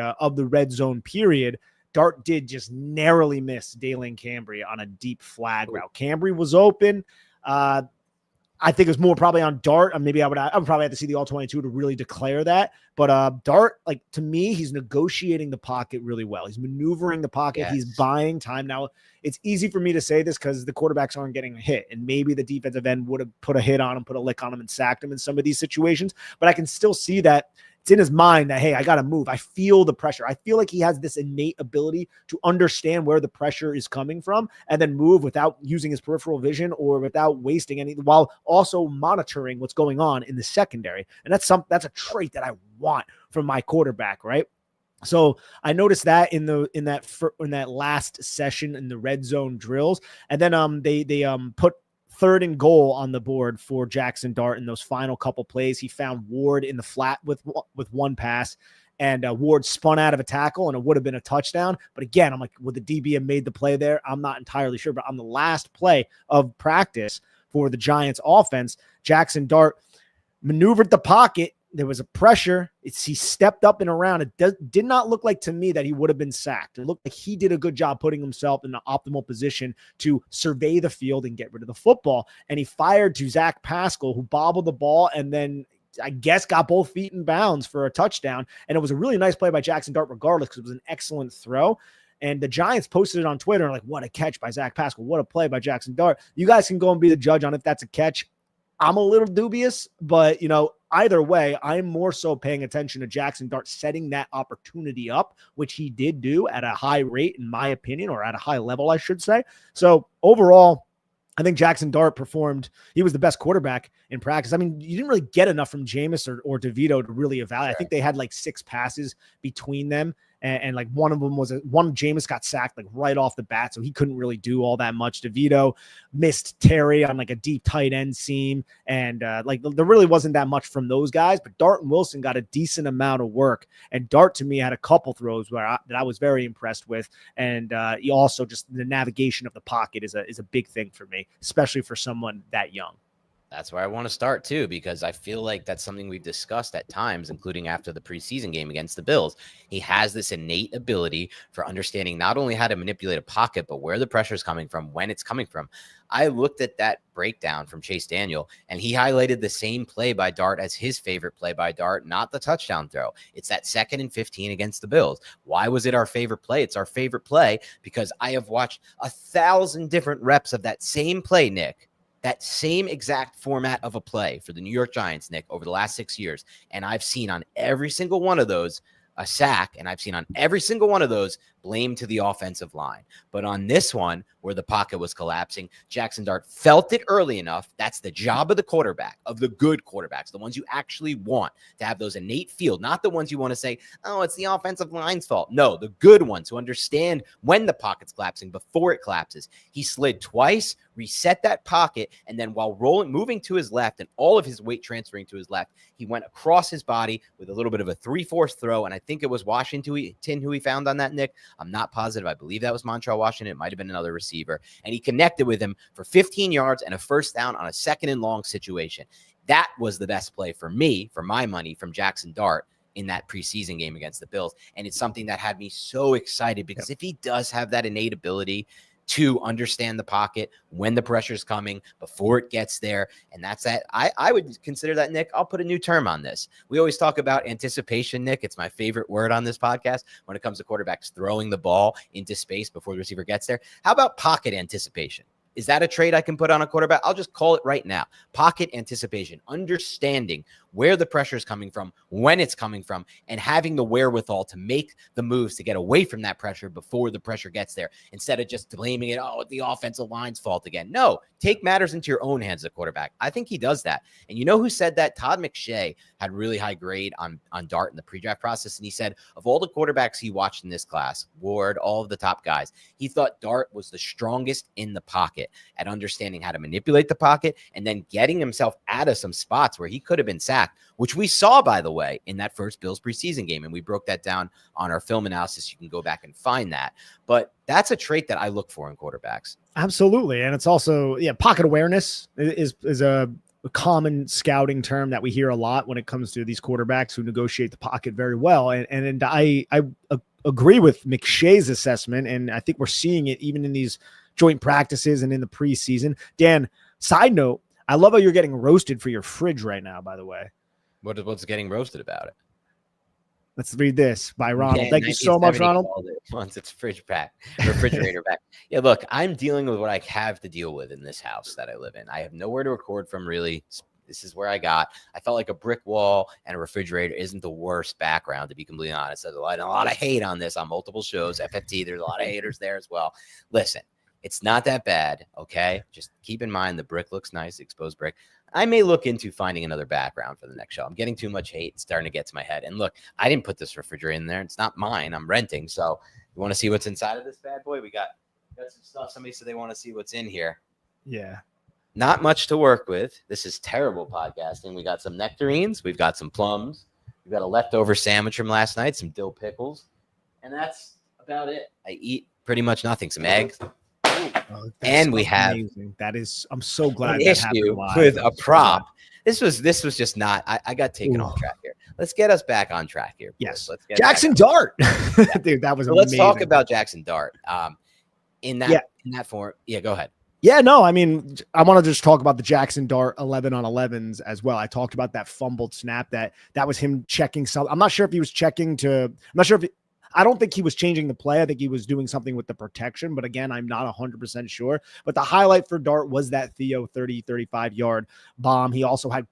red zone period, Dart did just narrowly miss Dalen Cambry on a deep flag route. Cambry was open. I think it was more probably on Dart. Maybe I would probably have to see the all-22 to really declare that. But Dart, like to me, he's negotiating the pocket really well. He's maneuvering the pocket. Yes. He's buying time. Now, it's easy for me to say this because the quarterbacks aren't getting hit. And maybe the defensive end would have put a hit on him, put a lick on him, and sacked him in some of these situations. But I can still see that it's in his mind that, hey, I got to move. I feel the pressure. I feel like he has this innate ability to understand where the pressure is coming from and then move without using his peripheral vision or without wasting any, while also monitoring what's going on in the secondary. And that's a trait that I want from my quarterback, right? So I noticed that in that last session in the red zone drills, and then they put 3rd and goal on the board for Jackson Dart in those final couple plays. He found Ward in the flat with one pass, and Ward spun out of a tackle, and it would have been a touchdown. But again, I'm like, would the DB have made the play there? I'm not entirely sure. But on the last play of practice for the Giants offense, Jackson Dart maneuvered the pocket. There was a pressure. He stepped up and around. It did not look like to me that he would have been sacked. It looked like he did a good job putting himself in the optimal position to survey the field and get rid of the football. And he fired to Zach Pascal, who bobbled the ball and then I guess got both feet in bounds for a touchdown. And it was a really nice play by Jackson Dart regardless because it was an excellent throw. And the Giants posted it on Twitter like, what a catch by Zach Pascal. What a play by Jackson Dart. You guys can go and be the judge on if that's a catch. I'm a little dubious, but, either way, I'm more so paying attention to Jackson Dart setting that opportunity up, which he did do at a high rate, in my opinion, or at a high level, I should say. So overall, I think Jackson Dart performed. He was the best quarterback in practice. I mean, you didn't really get enough from Jameis or DeVito to really evaluate. Sure. I think they had like 6 passes between them. And like one of them Jameis got sacked like right off the bat. So he couldn't really do all that much. DeVito missed Terry on like a deep tight end seam. And there really wasn't that much from those guys, but Dart and Wilson got a decent amount of work. And Dart to me had a couple throws that I was very impressed with. And he also just the navigation of the pocket is a big thing for me, especially for someone that young. That's where I want to start too, because I feel like that's something we've discussed at times, including after the preseason game against the Bills. He has this innate ability for understanding not only how to manipulate a pocket, but where the pressure is coming from, when it's coming from. I looked at that breakdown from Chase Daniel, and he highlighted the same play by Dart as his favorite play by Dart, not the touchdown throw. It's that 2nd and 15 against the Bills. Why was it our favorite play? It's our favorite play because I have watched 1,000 different reps of that same play, Nick. That same exact format of a play for the New York Giants, Nick, over the last 6 years. And I've seen on every single one of those a sack, and I've seen on every single one of those blame to the offensive line. But on this one, where the pocket was collapsing, Jackson Dart felt it early enough. That's the job of the quarterback, of the good quarterbacks, the ones you actually want to have those innate feel, not the ones you want to say, oh, it's the offensive line's fault. No, the good ones who understand when the pocket's collapsing before it collapses. He slid twice, reset that pocket, and then while moving to his left and all of his weight transferring to his left, he went across his body with a little bit of a 3/4 throw, and I think it was Washington who he found on that, Nick. I'm not positive. I believe that was Montreal Washington. It might have been another receiver, and he connected with him for 15 yards and a first down on a 2nd and long situation. That was the best play for me, for my money, from Jackson Dart in that preseason game against the Bills, and it's something that had me so excited because if he does have that innate ability to understand the pocket when the pressure's coming before it gets there. And that's that. I would consider that, Nick. I'll put a new term on this. We always talk about anticipation, Nick. It's my favorite word on this podcast when it comes to quarterbacks throwing the ball into space before the receiver gets there. How about pocket anticipation? Is that a trait I can put on a quarterback? I'll just call it right now. Pocket anticipation, understanding where the pressure is coming from, when it's coming from, and having the wherewithal to make the moves to get away from that pressure before the pressure gets there, instead of just blaming it, oh, the offensive line's fault again. No, take matters into your own hands as a quarterback. I think he does that. And you know who said that? Todd McShay had really high grade on Dart in the pre-draft process, and he said of all the quarterbacks he watched in this class, Ward, all of the top guys, he thought Dart was the strongest in the pocket at understanding how to manipulate the pocket and then getting himself out of some spots where he could have been sacked, which we saw, by the way, in that first Bills preseason game. And we broke that down on our film analysis. You can go back and find that. But that's a trait that I look for in quarterbacks. Absolutely. And it's also, pocket awareness is a common scouting term that we hear a lot when it comes to these quarterbacks who negotiate the pocket very well. And I agree with McShay's assessment. And I think we're seeing it even in these joint practices and in the preseason. Dan, side note, I love how you're getting roasted for your fridge right now, by the way. What's getting roasted about it? Let's read this by Ronald. Thank you so much, Ronald. Once it's refrigerator back. Yeah, look, I'm dealing with what I have to deal with in this house that I live in. I have nowhere to record from, really. This is where I felt like a brick wall and a refrigerator isn't the worst background, to be completely honest. There's a lot of hate on this on multiple shows. FFT, there's a lot of haters there as well. Listen, it's not that bad, okay? Just keep in mind the brick looks nice, exposed brick. I may look into finding another background for the next show. I'm getting too much hate. It's starting to get to my head. And look, I didn't put this refrigerator in there. It's not mine. I'm renting. So you want to see what's inside of this bad boy? We got some stuff. Somebody said they want to see what's in here. Yeah. Not much to work with. This is terrible podcasting. We got some nectarines. We've got some plums. We've got a leftover sandwich from last night, some dill pickles. And that's about it. I eat pretty much nothing. Some eggs. Oh, and we have amazing. I'm so glad an that issue happened with a prop. This was just not. I got taken off track here. Let's get us back on track here. Yes, let's get Jackson Dart. Dude, that was amazing. Let's talk about Jackson Dart. In that form. Yeah, go ahead. Yeah, no, I mean, I want to just talk about the Jackson Dart 11 on 11s as well. I talked about that fumbled snap that was him checking something. I'm not sure if he was checking I don't think he was changing the play. I think he was doing something with the protection, but again, I'm not 100% sure. But the highlight for Dart was that Theo 35 yard bomb. He also had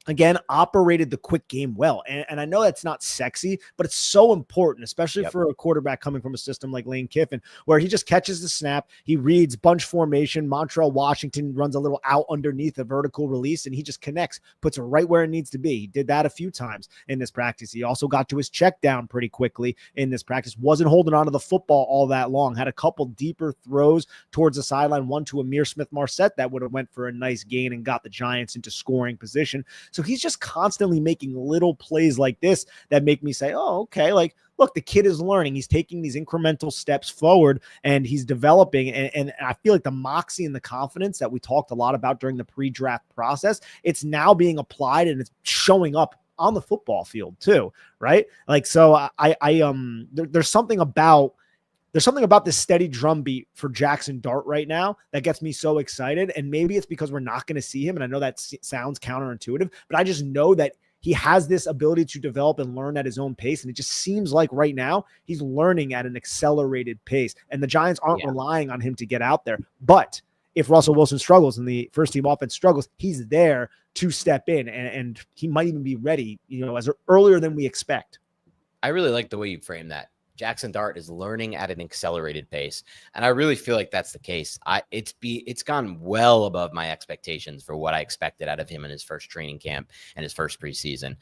again, operated the quick game well. And I know that's not sexy, but it's so important, especially for a quarterback coming from a system like Lane Kiffin, where he just catches the snap, he reads bunch formation, Montreal Washington runs a little out underneath a vertical release, and he just connects, puts it right where it needs to be. He did that a few times in this practice. He also got to his check down pretty quickly in this practice, wasn't holding on to the football all that long, had a couple deeper throws towards the sideline, one to Amir Smith-Marset that would have went for a nice gain and got the Giants into scoring position. So he's just constantly making little plays like this that make me say, oh, okay, like, look, the kid is learning. He's taking these incremental steps forward and he's developing. And I feel like the moxie and the confidence that we talked a lot about during the pre-draft process, it's now being applied and it's showing up on the football field too. Right. Like, so there's something about this steady drumbeat for Jackson Dart right now that gets me so excited. And maybe it's because we're not going to see him. And I know that sounds counterintuitive, but I just know that he has this ability to develop and learn at his own pace. And it just seems like right now he's learning at an accelerated pace. And the Giants aren't relying on him to get out there. But if Russell Wilson struggles and the first team offense struggles, he's there to step in and he might even be ready, as earlier than we expect. I really like the way you frame that. Jackson Dart is learning at an accelerated pace. And I really feel like that's the case. It's gone well above my expectations for what I expected out of him in his first training camp and his first preseason.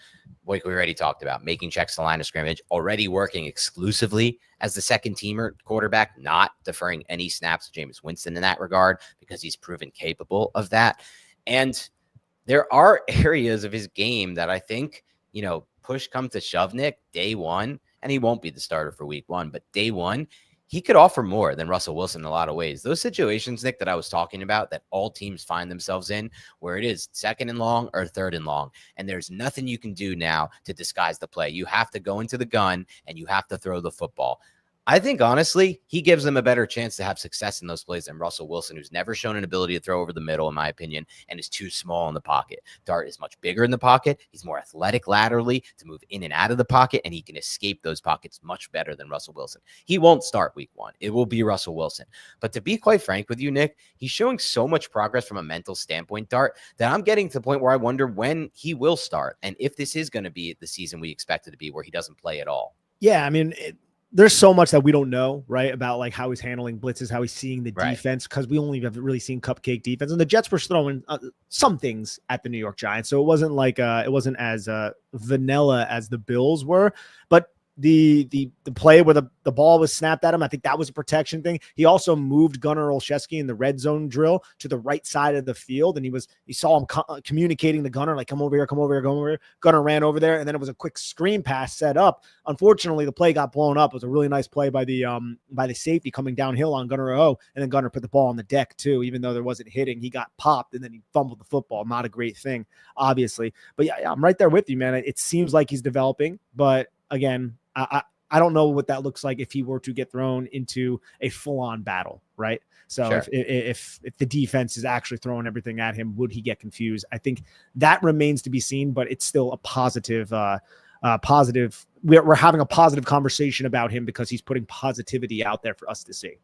Like we already talked about, making checks to line of scrimmage, already working exclusively as the second teamer quarterback, not deferring any snaps to Jameis Winston in that regard, because he's proven capable of that. And there are areas of his game that I think, push come to shove, Nick, day one, and he won't be the starter for week one, but day one, he could offer more than Russell Wilson in a lot of ways. Those situations, Nick, that I was talking about, that all teams find themselves in, where it is second and long or third and long, and there's nothing you can do now to disguise the play. You have to go into the gun and you have to throw the football. I think, honestly, he gives them a better chance to have success in those plays than Russell Wilson, who's never shown an ability to throw over the middle, in my opinion, and is too small in the pocket. Dart is much bigger in the pocket. He's more athletic laterally to move in and out of the pocket, and he can escape those pockets much better than Russell Wilson. He won't start week one. It will be Russell Wilson. But to be quite frank with you, Nick, he's showing so much progress from a mental standpoint, Dart, that I'm getting to the point where I wonder when he will start and if this is going to be the season we expect it to be, where he doesn't play at all. Yeah, I mean, there's so much that we don't know, right, about like how he's handling blitzes, how he's seeing the defense, because we only have really seen cupcake defense, and the Jets were throwing some things at the New York Giants, so it wasn't like it wasn't as vanilla as the Bills were, but the play where the ball was snapped at him, I think that was a protection thing. He also moved Gunnar Olszewski in the red zone drill to the right side of the field, and you saw him communicating to Gunnar, like, come over here, come over here, come over here. Gunnar ran over there, and then it was a quick screen pass set up. Unfortunately, the play got blown up. It was a really nice play by the safety coming downhill on Gunnar O, and then Gunnar put the ball on the deck too, even though there wasn't hitting. He got popped, and then he fumbled the football. Not a great thing, obviously. But yeah, I'm right there with you, man. It seems like he's developing, but again, I don't know what that looks like if he were to get thrown into a full-on battle, right? So sure. if the defense is actually throwing everything at him, would he get confused? I think that remains to be seen, but it's still a positive. We're having a positive conversation about him because he's putting positivity out there for us to see.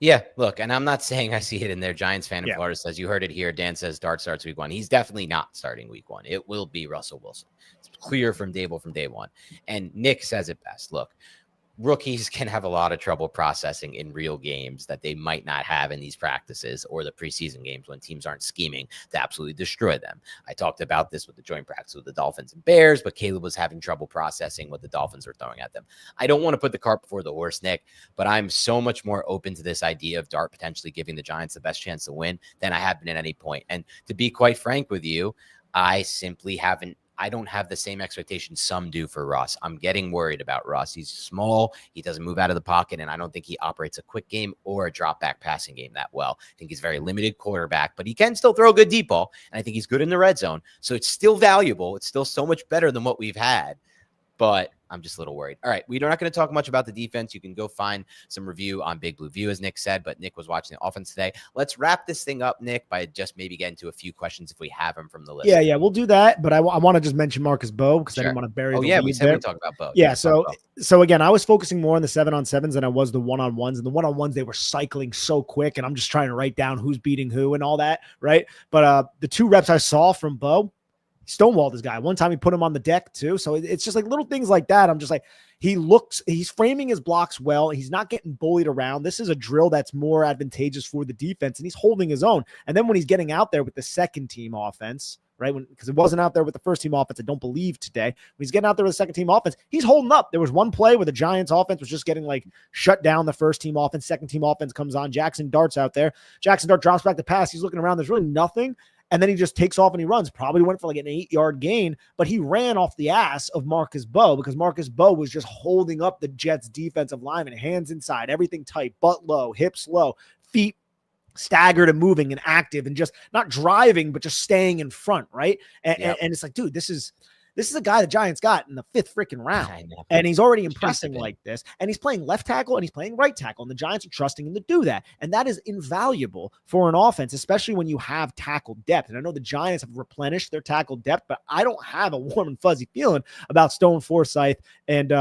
Yeah, look, and I'm not saying I see it in there. Giants fan in Florida says, you heard it here. Dan says Dart starts week one. He's definitely not starting week one. It will be Russell Wilson. It's clear from day one. And Nick says it best. Look, rookies can have a lot of trouble processing in real games that they might not have in these practices or the preseason games when teams aren't scheming to absolutely destroy them. I talked about this with the joint practice with the Dolphins and Bears, but Caleb was having trouble processing what the Dolphins were throwing at them. I don't want to put the cart before the horse, Nick, but I'm so much more open to this idea of Dart potentially giving the Giants the best chance to win than I have been at any point. And to be quite frank with you, I don't have the same expectations some do for Russ. I'm getting worried about Russ. He's small. He doesn't move out of the pocket, and I don't think he operates a quick game or a drop-back passing game that well. I think he's a very limited quarterback, but he can still throw a good deep ball, and I think he's good in the red zone. So it's still valuable. It's still so much better than what we've had, but I'm just a little worried. All right, we're not going to talk much about the defense. You can go find some review on Big Blue View, as Nick said, but Nick was watching the offense today. Let's wrap this thing up, Nick, by just maybe getting to a few questions if we have them from the list. Yeah, we'll do that, but I want to just mention Marcus Bowe because I didn't want to bury the lead we said there. We'd talk about Bowe. Yeah, so again, I was focusing more on the 7-on-7s than I was the 1-on-1s, and the 1-on-1s, they were cycling so quick, and I'm just trying to write down who's beating who and all that, right? But the 2 reps I saw from Bowe, stonewalled this guy. One time he put him on the deck too. So it's just like little things like that. I'm just like, he's framing his blocks well. He's not getting bullied around. This is a drill that's more advantageous for the defense, and he's holding his own. And then when he's getting out there with the second team offense, right? Because it wasn't out there with the first team offense, I don't believe today. When he's getting out there with the second team offense, he's holding up. There was one play where the Giants offense was just getting like shut down. The first team offense, second team offense comes on. Jackson Dart's out there. Jackson Dart drops back the pass. He's looking around. There's really nothing. and then he just takes off and he runs. Probably went for like an 8-yard gain, but he ran off the ass of Marcus Bowe because Marcus Bowe was just holding up the Jets defensive lineman, hands inside, everything tight, butt low, hips low, feet staggered and moving and active and just not driving, but just staying in front. Right. And it's like, dude, this is a guy the Giants got in the 5th freaking round. And he's already impressing like this. And he's playing left tackle and he's playing right tackle. And the Giants are trusting him to do that. And that is invaluable for an offense, especially when you have tackle depth. And I know the Giants have replenished their tackle depth, but I don't have a warm and fuzzy feeling about Stone Forsythe and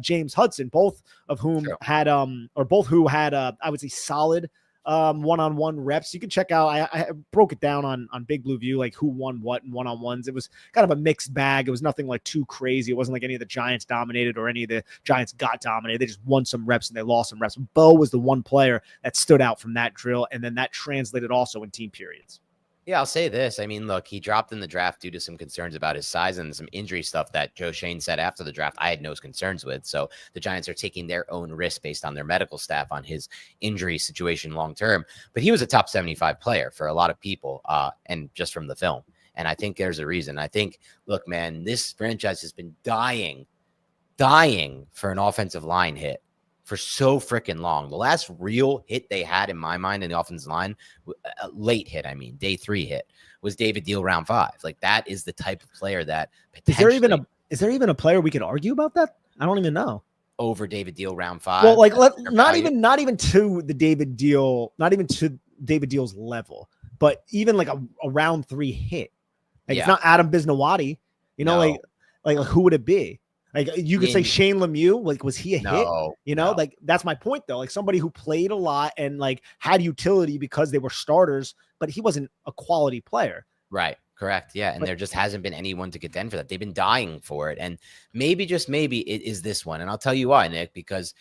James Hudson, both who had I would say solid one-on-one reps. You can check out, I broke it down on Big Blue View, like who won what in one-on-ones. It was kind of a mixed bag. It was nothing like too crazy. It wasn't like any of the Giants dominated or any of the Giants got dominated. They just won some reps and they lost some reps. Bowe was the one player that stood out from that drill, and then that translated also in team periods. Yeah, I'll say this. I mean, look, he dropped in the draft due to some concerns about his size and some injury stuff that Joe Shane said after the draft I had no concerns with. So the Giants are taking their own risk based on their medical staff on his injury situation long term. But he was a top 75 player for a lot of people, and just from the film. And I think there's a reason. I think, look, man, this franchise has been dying for an offensive line hit for so freaking long. The last real hit they had in my mind in the offensive line, late hit, I mean, day 3 hit, was David Deal round 5. Like, that is the type of player that potentially... Is there even a player we could argue about that? I don't even know. Over David Deal round 5? Well, like, not even to the David Deal, not even to David Deal's level, but even like a round 3 hit. Like, it's not Adam Bisnowaty, like who would it be? Like, you could say Shane Lemieux, like, was he a hit? Like, that's my point though. Like, somebody who played a lot and like had utility because they were starters, but he wasn't a quality player. Right. Correct. Yeah. And there just hasn't been anyone to contend for that. They've been dying for it. And maybe, just maybe, it is this one. And I'll tell you why, Nick, because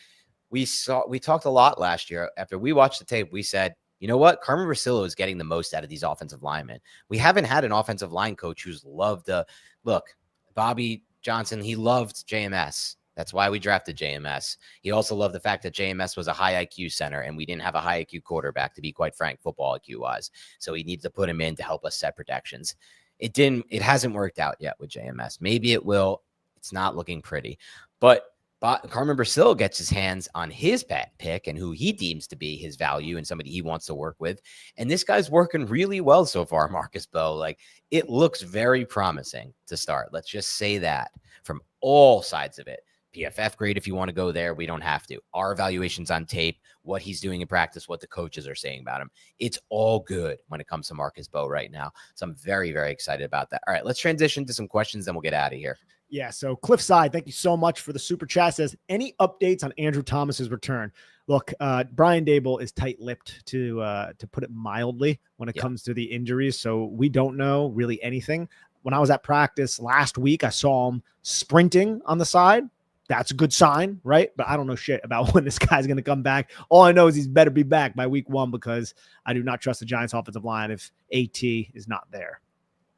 we talked a lot last year. After we watched the tape, we said, you know what? Carmen Brasillo is getting the most out of these offensive linemen. We haven't had an offensive line coach who's loved the look. Bobby Johnson, he loved JMS. That's why we drafted JMS. He also loved the fact that JMS was a high IQ center, and we didn't have a high IQ quarterback, to be quite frank, football IQ wise. So he needs to put him in to help us set protections. It hasn't worked out yet with JMS. Maybe it will. It's not looking pretty. But Carmen Brasillo gets his hands on his pick and who he deems to be his value and somebody he wants to work with. And this guy's working really well so far, Marcus Bowe. Like, it looks very promising to start. Let's just say that from all sides of it. PFF grade if you want to go there. We don't have to. Our evaluations on tape, what he's doing in practice, what the coaches are saying about him. It's all good when it comes to Marcus Bowe right now. So I'm very, very excited about that. All right, let's transition to some questions, then we'll get out of here. Yeah, so Cliffside, thank you so much for the super chat. Says, any updates on Andrew Thomas's return? Look, Brian Dable is tight-lipped, to put it mildly, when it comes to the injuries, so we don't know really anything. When I was at practice last week, I saw him sprinting on the side. That's a good sign, right? But I don't know shit about when this guy's going to come back. All I know is he's better be back by week 1 because I do not trust the Giants offensive line if AT is not there.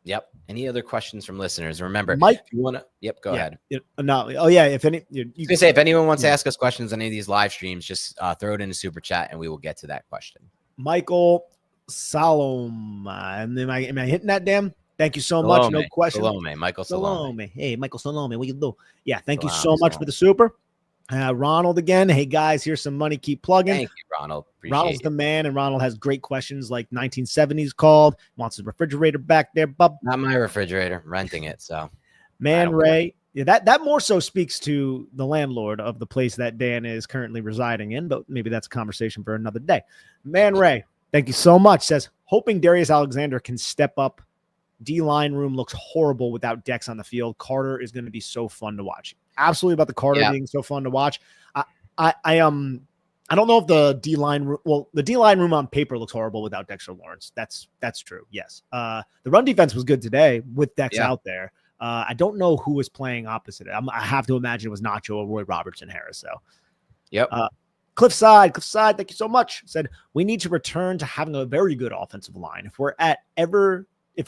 Yep. Any other questions from listeners? Remember, Mike, if you want to, go ahead. No. Oh yeah. If any, you can say if anyone wants to ask us questions on any of these live streams, just throw it in a super chat and we will get to that question. Michael Salome, and am I hitting that? Damn. Thank you so much. No question. Michael Salome. Hey, Michael Salome. What you do? Yeah. Thank you so much for the super. Ronald again. Hey guys, here's some money. Keep plugging. Thank you, Ronald. Ronald's the man, and Ronald has great questions like 1970s called. Wants his refrigerator back there, bub. Not my refrigerator. I'm renting it. So, Man Ray. Yeah, that more so speaks to the landlord of the place that Dan is currently residing in, but maybe that's a conversation for another day. Man Ray, thank you so much. Says, hoping Darius Alexander can step up. D-line room looks horrible without Dex on the field. Carter is going to be so fun to watch. Absolutely about the Carter being so fun to watch. I don't know if the D-line room, the D-line room on paper looks horrible without Dexter Lawrence. That's true. Yes. The run defense was good today with Dex out there. I don't know who was playing opposite. I have to imagine it was Nacho or Roy Robertson Harris. So, yep. Cliffside, thank you so much. Said, we need to return to having a very good offensive line. If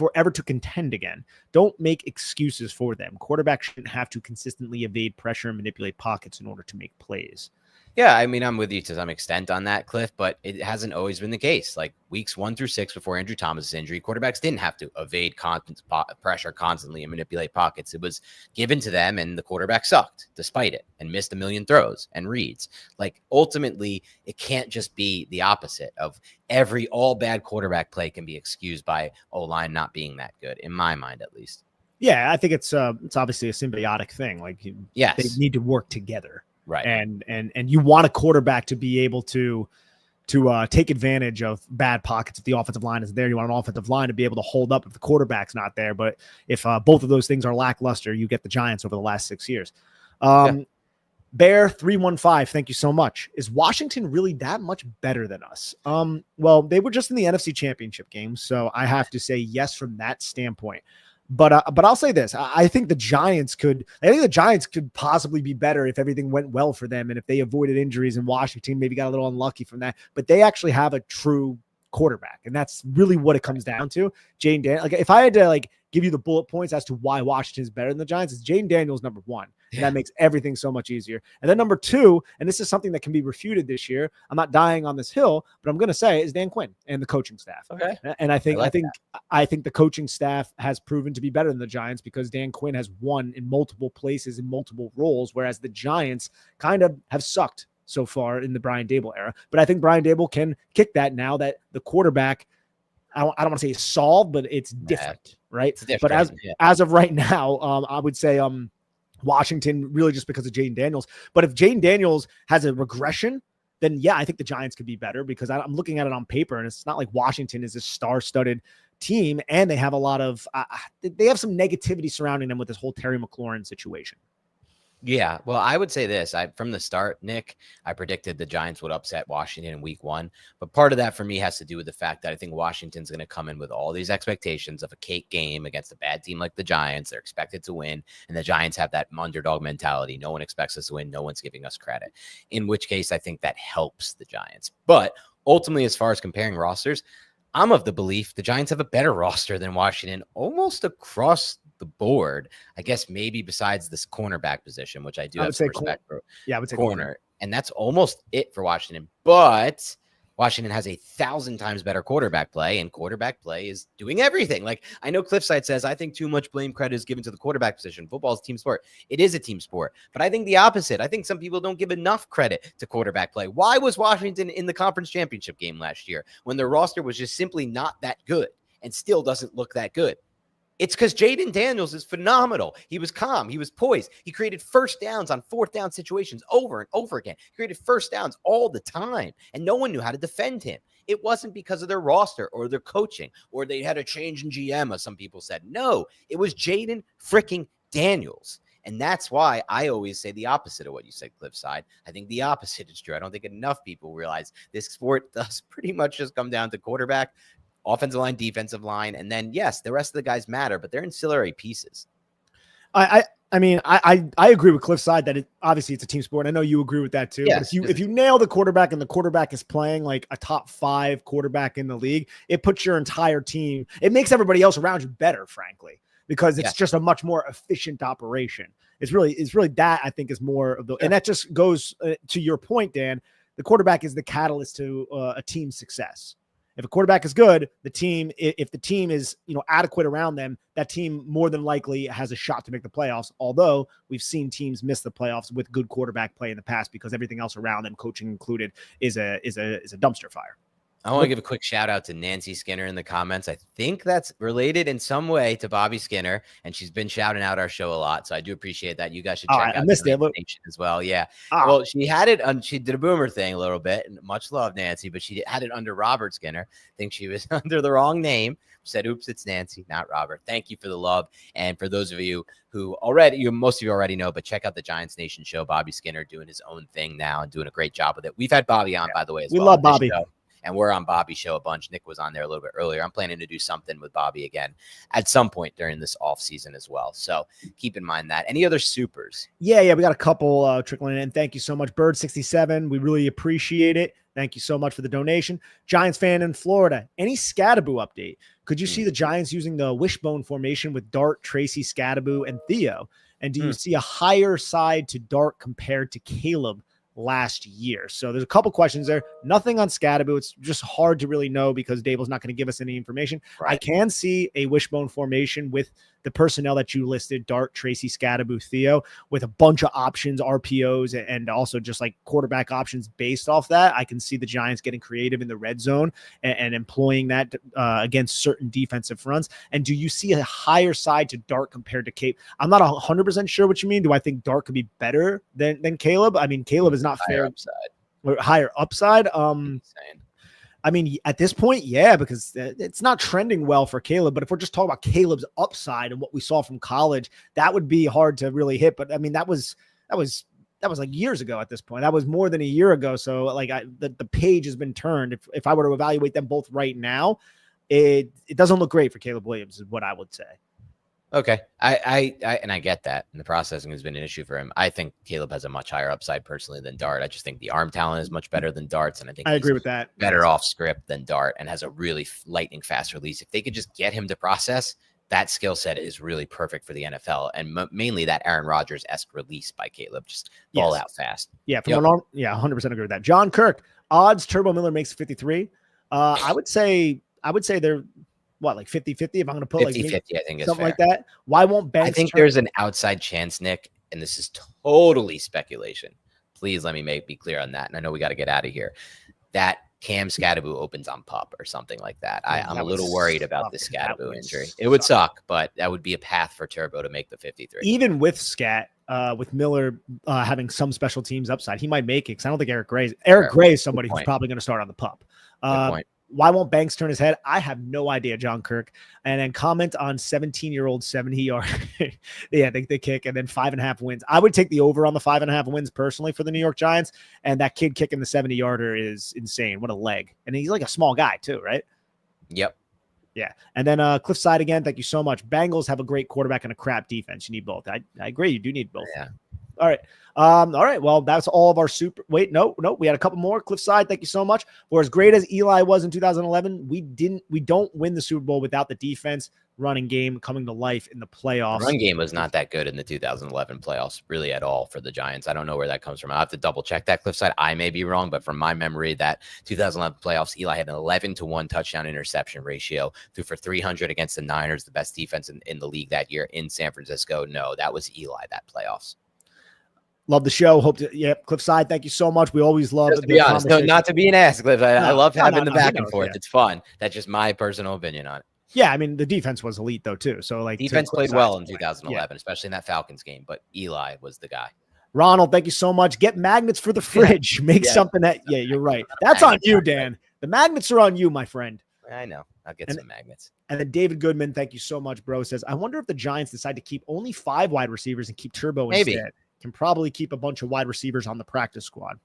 we're ever to contend again, don't make excuses for them. Quarterbacks shouldn't have to consistently evade pressure and manipulate pockets in order to make plays. Yeah, I mean, I'm with you to some extent on that, Cliff, but it hasn't always been the case. Like weeks 1 through 6 before Andrew Thomas's injury, quarterbacks didn't have to evade constant pressure constantly and manipulate pockets. It was given to them, and the quarterback sucked despite it and missed a million throws and reads. Like ultimately, it can't just be the opposite of all bad quarterback play can be excused by O-line not being that good, in my mind at least. Yeah, I think it's obviously a symbiotic thing. Like they need to work together. Right. And you want a quarterback to be able to take advantage of bad pockets if the offensive line is there. You want an offensive line to be able to hold up if the quarterback's not there. But if both of those things are lackluster, you get the Giants over the last 6 years. Bear 315, thank you so much. Is Washington really that much better than us? Well, they were just in the NFC Championship game, so I have to say yes from that standpoint. But I'll say this: I think the Giants could possibly be better if everything went well for them and if they avoided injuries. And Washington maybe got a little unlucky from that. But they actually have a true quarterback, and that's really what it comes down to. Jayden Daniels. Like if I had to give you the bullet points as to why Washington is better than the Giants, it's Jayden Daniels number one. And that makes everything so much easier. And then number two, and this is something that can be refuted this year, I'm not dying on this hill, but I'm going to say is Dan Quinn and the coaching staff. Okay. And I think the coaching staff has proven to be better than the Giants because Dan Quinn has won in multiple places in multiple roles, whereas the Giants kind of have sucked so far in the Brian Daboll era. But I think Brian Daboll can kick that now that the quarterback, I don't want to say is solved, but it's different, right? It's different, but as of right now, I would say Washington really just because of Jayden Daniels. But if Jayden Daniels has a regression, then yeah, I think the Giants could be better because I'm looking at it on paper and it's not like Washington is a star-studded team and they have a lot of they have some negativity surrounding them with this whole Terry McLaurin situation. Yeah, well, I would say this. From the start, Nick, I predicted the Giants would upset Washington in week 1. But part of that for me has to do with the fact that I think Washington's going to come in with all these expectations of a cake game against a bad team like the Giants. They're expected to win. And the Giants have that underdog mentality. No one expects us to win. No one's giving us credit. In which case, I think that helps the Giants. But ultimately, as far as comparing rosters, I'm of the belief the Giants have a better roster than Washington almost across the board. I guess maybe besides this cornerback position, which I do have some respect for. Yeah, I would say corner. And that's almost it for Washington. But Washington has 1,000 times better quarterback play, and quarterback play is doing everything. Like I know Cliffside says, I think too much blame credit is given to the quarterback position. Football is a team sport. It is a team sport. But I think the opposite. I think some people don't give enough credit to quarterback play. Why was Washington in the conference championship game last year when their roster was just simply not that good and still doesn't look that good? It's because Jayden Daniels is phenomenal. He was calm. He was poised. He created first downs on fourth down situations over and over again. He created first downs all the time, and no one knew how to defend him. It wasn't because of their roster or their coaching or they had a change in GM, as some people said. No, it was Jayden freaking Daniels. And that's why I always say the opposite of what you said, Cliffside. I think the opposite is true. I don't think enough people realize this sport does pretty much just come down to quarterback, offensive line, defensive line, and then yes, the rest of the guys matter, but they're ancillary pieces. I mean, I agree with Cliffside that obviously it's a team sport. I know you agree with that too. Yes, but if you nail the quarterback and the quarterback is playing like a top 5 quarterback in the league, it puts your entire team. It makes everybody else around you better, frankly, because it's just a much more efficient operation. It's really that I think is more of the, and that just goes to your point, Dan. The quarterback is the catalyst to a team's success. If a quarterback is good, if the team is, adequate around them, that team more than likely has a shot to make the playoffs. Although we've seen teams miss the playoffs with good quarterback play in the past because everything else around them, coaching included, is a dumpster fire. I want to give a quick shout out to Nancy Skinner in the comments. I think that's related in some way to Bobby Skinner, and she's been shouting out our show a lot. So I do appreciate that. You guys should check out the as well. Yeah. Well, she had it on. She did a boomer thing a little bit, and much love, Nancy. But she had it under Robert Skinner. I think she was under the wrong name. Said, "Oops, it's Nancy, not Robert." Thank you for the love, and for those of you who most of you already know, but check out the Giants Nation show. Bobby Skinner doing his own thing now and doing a great job with it. We've had Bobby on, by the way, as well. We love Bobby. And we're on Bobby's show a bunch. Nick was on there a little bit earlier. I'm planning to do something with Bobby again at some point during this off season as well. So keep in mind that. Any other supers? Yeah. We got a couple trickling in. Thank you so much, Bird67. We really appreciate it. Thank you so much for the donation. Giants fan in Florida. Any Scadaboo update? Could you see the Giants using the wishbone formation with Dart, Tracy, Scadaboo, and Theo? And do you see a higher side to Dart compared to Caleb last year. So there's a couple questions there. Nothing on Scadaboo. It's just hard to really know because Dable's not going to give us any information. Right. I can see a wishbone formation with the personnel that you listed, Dart, Tracy, Scadaboo, Theo, with a bunch of options, RPOs, and also just like quarterback options based off that. I can see the Giants getting creative in the red zone and employing that against certain defensive fronts. And do you see a higher side to Dart compared to Cape? I'm not 100% sure what you mean. Do I think Dart could be better than Caleb? I mean, Caleb is not higher fair. Upside. Or higher upside. I mean, at this point, yeah, because it's not trending well for Caleb. But if we're just talking about Caleb's upside and what we saw from college, that would be hard to really hit. But I mean, that was like years ago at this point. That was more than a year ago. So like the page has been turned. If I were to evaluate them both right now, it doesn't look great for Caleb Williams is what I would say. Okay. I get that. And the processing has been an issue for him. I think Caleb has a much higher upside personally than Dart. I just think the arm talent is much better than Dart's. And I think I agree with that. Better off script than Dart and has a really lightning fast release. If they could just get him to process, that skill set is really perfect for the NFL. And mainly that Aaron Rodgers-esque release by Caleb, just ball out fast. Yeah. From an arm, 100% agree with that. John Kirk, odds Turbo Miller makes 53. I would say they're what, like 50-50 if I'm going to put 50-50, like I think something like that. Why won't Banks? I think there's an outside chance, Nick, and this is totally speculation. Please let me be clear on that. And I know we got to get out of here. That Cam Scadaboo opens on PUP or something like that. I'm a little worried about the Scadaboo injury. It would suck, but that would be a path for Turbo to make the 53. Even with Scat, with Miller having some special teams upside, he might make it because I don't think Eric Gray is somebody who's probably going to start on the PUP. Why won't Banks turn his head? I have no idea, John Kirk. And then comment on 17-year-old 70-yard. Yeah, they kick, and then 5.5 wins. I would take the over on the 5.5 wins personally for the New York Giants. And that kid kicking the 70-yarder is insane. What a leg. And he's like a small guy too, right? Yep. Yeah. And then Cliffside again, thank you so much. Bengals have a great quarterback and a crap defense. You need both. I agree. You do need both. Yeah. All right. All right. Well, that's all of our super. Wait, no. We had a couple more. Cliffside, thank you so much. For as great as Eli was in 2011, we don't win the Super Bowl without the defense running game coming to life in the playoffs. The run game was not that good in the 2011 playoffs, really at all for the Giants. I don't know where that comes from. I'll have to double check that, Cliffside. I may be wrong, but from my memory, that 2011 playoffs, Eli had an 11-1 touchdown interception ratio, threw for 300 against the Niners, the best defense in the league that year in San Francisco. No, that was Eli, that playoffs. Love the show. Hope to, Cliffside, thank you so much. We always love to be honest. No, not to be an ass, Cliff. I love having the back and forth. Yeah. It's fun. That's just my personal opinion on it. Yeah, I mean, the defense was elite, though, too. So, like, defense played well in 2011, especially in that Falcons game, but Eli was the guy. Ronald, thank you so much. Get magnets for the fridge. Make something that, you're right. That's on you, Dan. The magnets are on you, my friend. I know. I'll get some magnets. And then David Goodman, thank you so much, bro, says, I wonder if the Giants decide to keep only 5 wide receivers and keep Turbo instead. Can probably keep a bunch of wide receivers on the practice squad.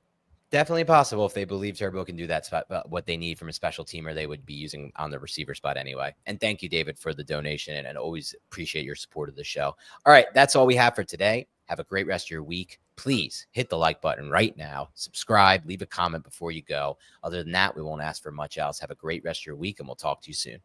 Definitely possible if they believe Turbo can do that spot, what they need from a special teamer, they would be using on the receiver spot anyway. And thank you, David, for the donation, and always appreciate your support of the show. All right, that's all we have for today. Have a great rest of your week. Please hit the like button right now. Subscribe, leave a comment before you go. Other than that, we won't ask for much else. Have a great rest of your week, and we'll talk to you soon.